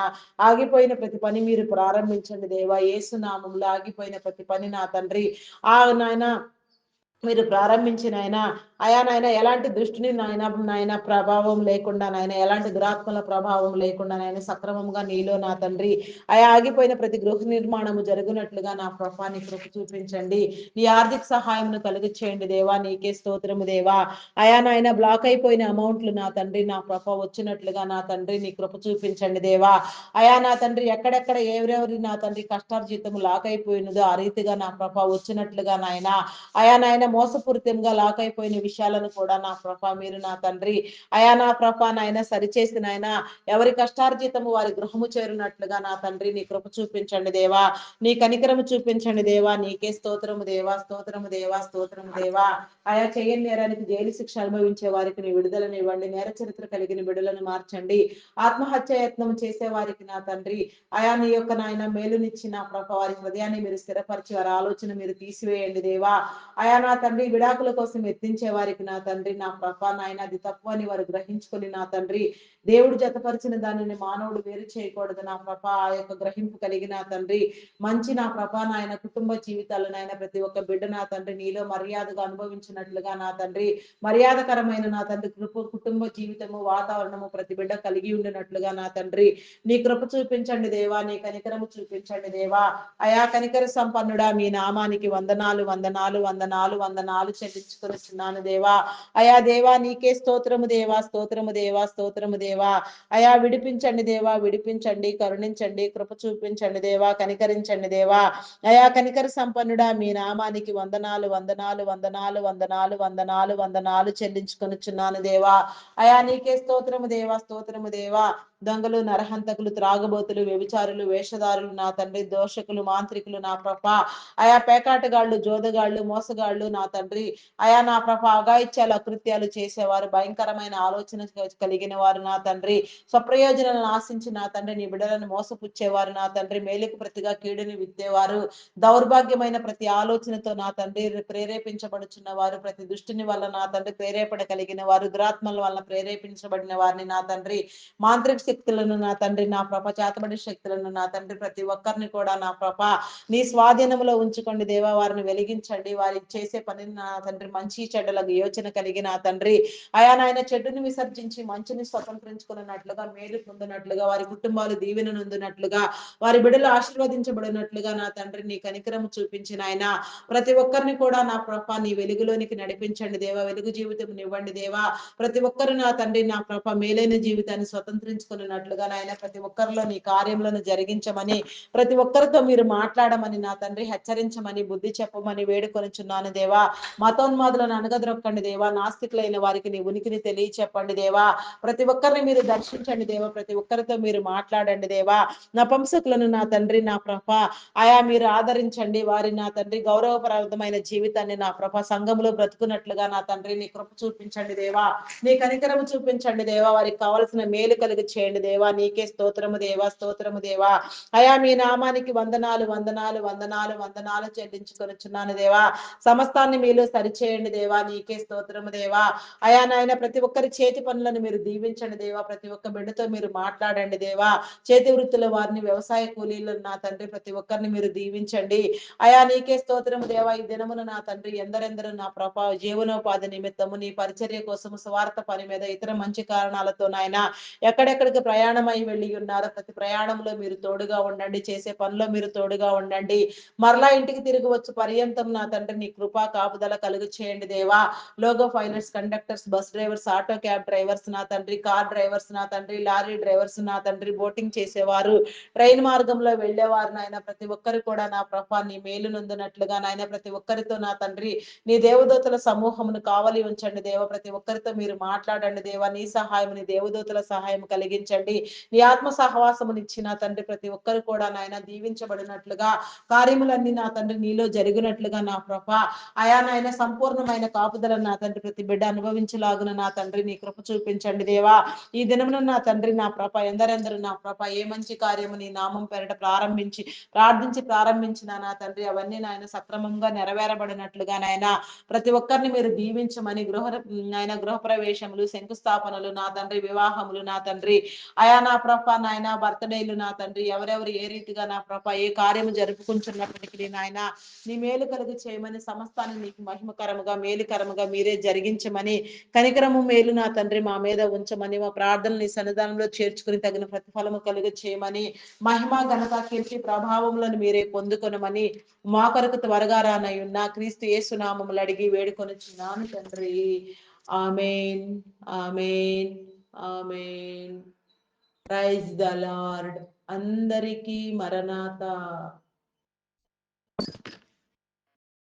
ఆగిపోయిన ప్రతి పని మీరు ప్రారంభించండి దేవా. యేసు నామములో ఆగిపోయిన ప్రతి పని నా తండ్రి నాయన మీరు ప్రారంభించిన ఆయన అయా నాయన ఎలాంటి దృష్టిని నాయన ప్రభావం లేకుండా నాయన ఎలాంటి దురాత్మల ప్రభావం లేకుండా నాయన సక్రమంగా నీలో నా తండ్రి అయా ఆగిపోయిన ప్రతి గృహ నిర్మాణము జరుగునట్లుగా నా ప్రభాని కృప చూపించండి. నీ ఆర్థిక సహాయంను కలిగి చేయండి దేవా. నీకే స్తోత్రము దేవా. అయా నాయన బ్లాక్ అయిపోయిన అమౌంట్లు నా తండ్రి నా ప్రభ వచ్చినట్లుగా నా తండ్రి నీ కృప చూపించండి దేవా. అయా నా తండ్రి ఎక్కడెక్కడ ఎవరెవరి నా తండ్రి కష్టార్జితము లాక్ అయిపోయినదో ఆ రీతిగా నా ప్రభ వచ్చినట్లుగా నాయన అయా నాయన మోసపూరితంగా లాక్ అయిపోయిన విషయాలను కూడా నా ప్రభ మీరు నా తండ్రి అయా నా ప్రభ నాయన సరిచేసిన ఆయన ఎవరి కష్టార్జితము వారి గృహము చేరినట్లుగా నా తండ్రి నీ కృప చూపించండి దేవా. నీ కనికరము చూపించండి దేవా. నీకే స్తోత్రము దేవా, స్తోత్రము దేవా, స్తోత్రము దేవా. ఆయా చేయని నేరానికి జైలు శిక్ష అనుభవించే వారికి నీ విడుదలను ఇవ్వండి. నేర చరిత్ర కలిగిన బిడ్డలను మార్చండి. ఆత్మహత్య యత్నం చేసే వారికి నా తండ్రి అయా నీ యొక్క నాయన మేలునిచ్చిన ప్రభ వారి హృదయాన్ని మీరు స్థిరపరిచి వారి ఆలోచన మీరు తీసివేయండి దేవా. అయా నా తండ్రి విడాకుల కోసం ఎత్తించే వారికి నా తండ్రి నా ప్రభ నాయన అది తప్పు అని వారు గ్రహించుకొని నా తండ్రి దేవుడు జతపరిచిన దానిని మానవుడు వేరు చేయకూడదు నా ప్రభ ఆ యొక్క గ్రహింపు కలిగిన తండ్రి మంచి నా ప్రభ నాయన కుటుంబ జీవితాలను నాయన ప్రతి ఒక్క బిడ్డ నా తండ్రి నీలో మర్యాదగా అనుభవించినట్లుగా నా తండ్రి మర్యాదకరమైన నా తండ్రి కుటుంబ జీవితము వాతావరణము ప్రతి బిడ్డ కలిగి ఉండినట్లుగా నా తండ్రి నీ కృప చూపించండి దేవా. నీ కనికరము చూపించండి దేవా. అయా కనికర సంపన్నుడా, మీ నామానికి వందనాలు వందనాలు వందనాలు వందనాలు చెల్లించుకొనిచున్నాను దేవా. అయా దేవా నీకే స్తోత్రము దేవా, స్తోత్రము దేవా, స్తోత్రము దేవా. అయా విడిపించండి దేవా, విడిపించండి, కరుణించండి, కృప చూపించండి దేవా, కనికరించండి దేవా. అయా కనికర సంపన్నుడా, మీ నామానికి వందనాలు వందనాలు వందనాలు వందనాలు వందనాలు వందనాలు చెల్లించుకొనిచున్నాను దేవా. అయా నీకే స్తోత్రము దేవా, స్తోత్రము దేవా. దొంగలు, నరహంతకులు, త్రాగబోతులు, వ్యభిచారులు, వేషధారులు నా తండ్రి దోషకులు, మాంత్రికులు నా ప్రభ అయా పేకాటగాళ్ళు, జోదగాళ్ళు, మోసగాళ్ళు నా తండ్రి అయా నా ప్రభ అఘాయిత్యాలు, అకృత్యాలు చేసేవారు, భయంకరమైన ఆలోచన కలిగిన వారు నా తండ్రి స్వప్రయోజనాలను ఆశించి నా తండ్రి నీ బిడ్డలను మోసపుచ్చేవారు నా తండ్రి మేలుకు ప్రతిగా కీడుని విత్తేవారు, దౌర్భాగ్యమైన ప్రతి ఆలోచనతో నా తండ్రి ప్రేరేపించబడుచున్న వారు, ప్రతి దుష్టిని వల్ల నా తండ్రి ప్రేరేపణ కలిగిన వారు, దురాత్మల వల్ల ప్రేరేపించబడిన వారిని నా తండ్రి మాంత్రిక శక్తులను నా తండ్రి నా ప్రభ చేతబడి శక్తులను నా తండ్రి ప్రతి ఒక్కరిని కూడా నా ప్రభ నీ స్వాధీనంలో ఉంచుకోండి దేవా. వారిని వెలిగించండి. వారి చేసే పనిని నా తండ్రి మంచి చెడ్డలకు యోచన కలిగి నా తండ్రి అయా నాయన చెడుని విసర్జించి మంచిని స్వతంత్రించుకున్నట్లుగా మేలు పొందినట్లుగా వారి కుటుంబాలు దీవెన నొందినట్లుగా వారి బిడ్డలు ఆశీర్వదించబడినట్లుగా నా తండ్రి నీ కనికరము చూపించిన ఆయన ప్రతి ఒక్కరిని కూడా నా ప్రభ నీ వెలుగులోనికి నడిపించండి దేవా. వెలుగు జీవితం ఇవ్వండి దేవా. ప్రతి ఒక్కరు నా తండ్రి నా ప్రభ మేలైన జీవితాన్ని స్వతంత్రించుకున్నట్లుగా నాయన ప్రతి ఒక్కరిలో నీ కార్యములను జరిగించమని ప్రతి ఒక్కరితో మీరు మాట్లాడమని నా తండ్రి హెచ్చరించమని బుద్ధి చెప్పమని వేడుకొనిచున్నాను దేవా. మతోన్మాదులను అనగదొక్కండి దేవా. నాస్తికులైన వారికి నీ ఉనికిని తెలియచెప్పండి దేవా. ప్రతి ఒక్కరిని మీరు దర్శించండి దేవా. ప్రతి ఒక్కరితో మీరు మాట్లాడండి దేవా. నపుంసకులను నా తండ్రి నా ప్రభ ఆయా మీరు ఆదరించండి. వారి నా తండ్రి గౌరవప్రదమైన జీవితాన్ని నా ప్రభ సంఘములో బ్రతుకున్నట్లుగా నా తండ్రి నీ కృప చూపించండి దేవా. నీ కనికరము చూపించండి దేవా. వారికి కావలసిన మేలు కలిగి చేయండి దేవా. నీకే స్తోత్రము దేవా, స్తోత్రము దేవా. అయా మీ నామానికి వందనాలు వందనాలు వందనాలు వందనాలు చెల్లించుకొనిచున్నాను దేవా. సమస్తాన్ని మీరు సరిచేయండి దేవా. నీకే స్తోత్రము దేవా. అయా నాయన ప్రతి ఒక్కరి చేతి పనులను మీరు దీవించండి దేవా. ప్రతి ఒక్క బిడ్డతో మీరు మాట్లాడండి దేవా. చేతి వృత్తుల వారిని, వ్యవసాయ కూలీలను నా తండ్రి ప్రతి ఒక్కరిని మీరు దీవించండి. అయా నీకే స్తోత్రము దేవా. ఈ దినమున నా తండ్రి ఎందరెందరూ నా ప్రభ జీవనోపాధి నిమిత్తము నీ పరిచర్య కోసం స్వార్థ పని మీద ఇతర మంచి కారణాలతో నాయన ఎక్కడెక్కడికి ఎక్కడికి ప్రయాణమై వెళ్ళి ఉన్నారో ప్రతి ప్రయాణంలో మీరు తోడుగా ఉండండి. చేసే పనిలో మీరు తోడుగా ఉండండి. మరలా ఇంటికి తిరిగి వచ్చు పర్యంతం నా తండ్రి నీ కృపా కాపుదల కలుగు చేయండి దేవా. Logo pilots, conductors, bus drivers, auto cab drivers నా తండ్రి, కార్ డ్రైవర్స్ నా తండ్రి, లారీ డ్రైవర్స్ నా తండ్రి, బోటింగ్ చేసేవారు, ట్రైన్ మార్గంలో వెళ్ళేవారు నాయన ప్రతి ఒక్కరు కూడా నా ప్రభా నీ మేలు నందునట్లుగా నాయన ప్రతి ఒక్కరితో నా తండ్రి నీ దేవదూతల సమూహమును కావలి ఉంచండి దేవ. ప్రతి ఒక్కరితో మీరు మాట్లాడండి దేవ. నీ సహాయం నీ దేవదూతల సహాయం కలిగించండి. నీ ఆత్మ సహవాసమునిచ్చి నా తండ్రి ప్రతి ఒక్కరు కూడా నాయన దీవించబడినట్లుగా కార్యములన్నీ నా తండ్రి నీలో జరిగినట్లుగా నా ప్రభా అయా నాయన సంపూర్ణమైన కాపుదల నా తండ్రి ప్రతి బిడ్డ అనుభవించలాగున నా తండ్రి నీ కృప చూపించండి దేవా. ఈ దినమున నా తండ్రి నా ప్రభ ఎందరెందరు నా ప్రభ ఏ మంచి కార్యము నీ నామం పేరట ప్రారంభించిన నా తండ్రి అవన్నీ నాయన సక్రమంగా నెరవేరబడినట్లుగా నాయన ప్రతి ఒక్కరిని మీరు దీవించమని నాయన గృహ ప్రవేశములు, శంకుస్థాపనలు నా తండ్రి, వివాహములు నా తండ్రి అయా నా ప్రభ నాయన బర్త్డేలు నా తండ్రి ఎవరెవరు ఏ రీతిగా నా ప్రభ ఏ కార్యము జరుపుకుంటున్నప్పటికీ నాయన నీ మేలు కలుగు చేయమని సమస్తాన్ని నీకు మహిమకరముగా మేలుకరముగా మీరే జరిగించమని కనికరము మేలు నా తండ్రి మా మీద ఉంచమని మా ప్రార్థనలు నీ సన్నిధానంలో చేర్చుకుని తగిన ప్రతిఫలము కలుగు చేయమని మహిమ ఘనత కీర్తి ప్రభావములను మీరే పొందుకొనమని మా కొరకు త్వరగా రానయ్యున్న క్రీస్తు యేసు నామములు అడిగి వేడుకొనుచున్నాను తండ్రి. ఆమేన్, ఆమేన్, ఆమేన్. Praise the Lord. అందరికీ మరణాత.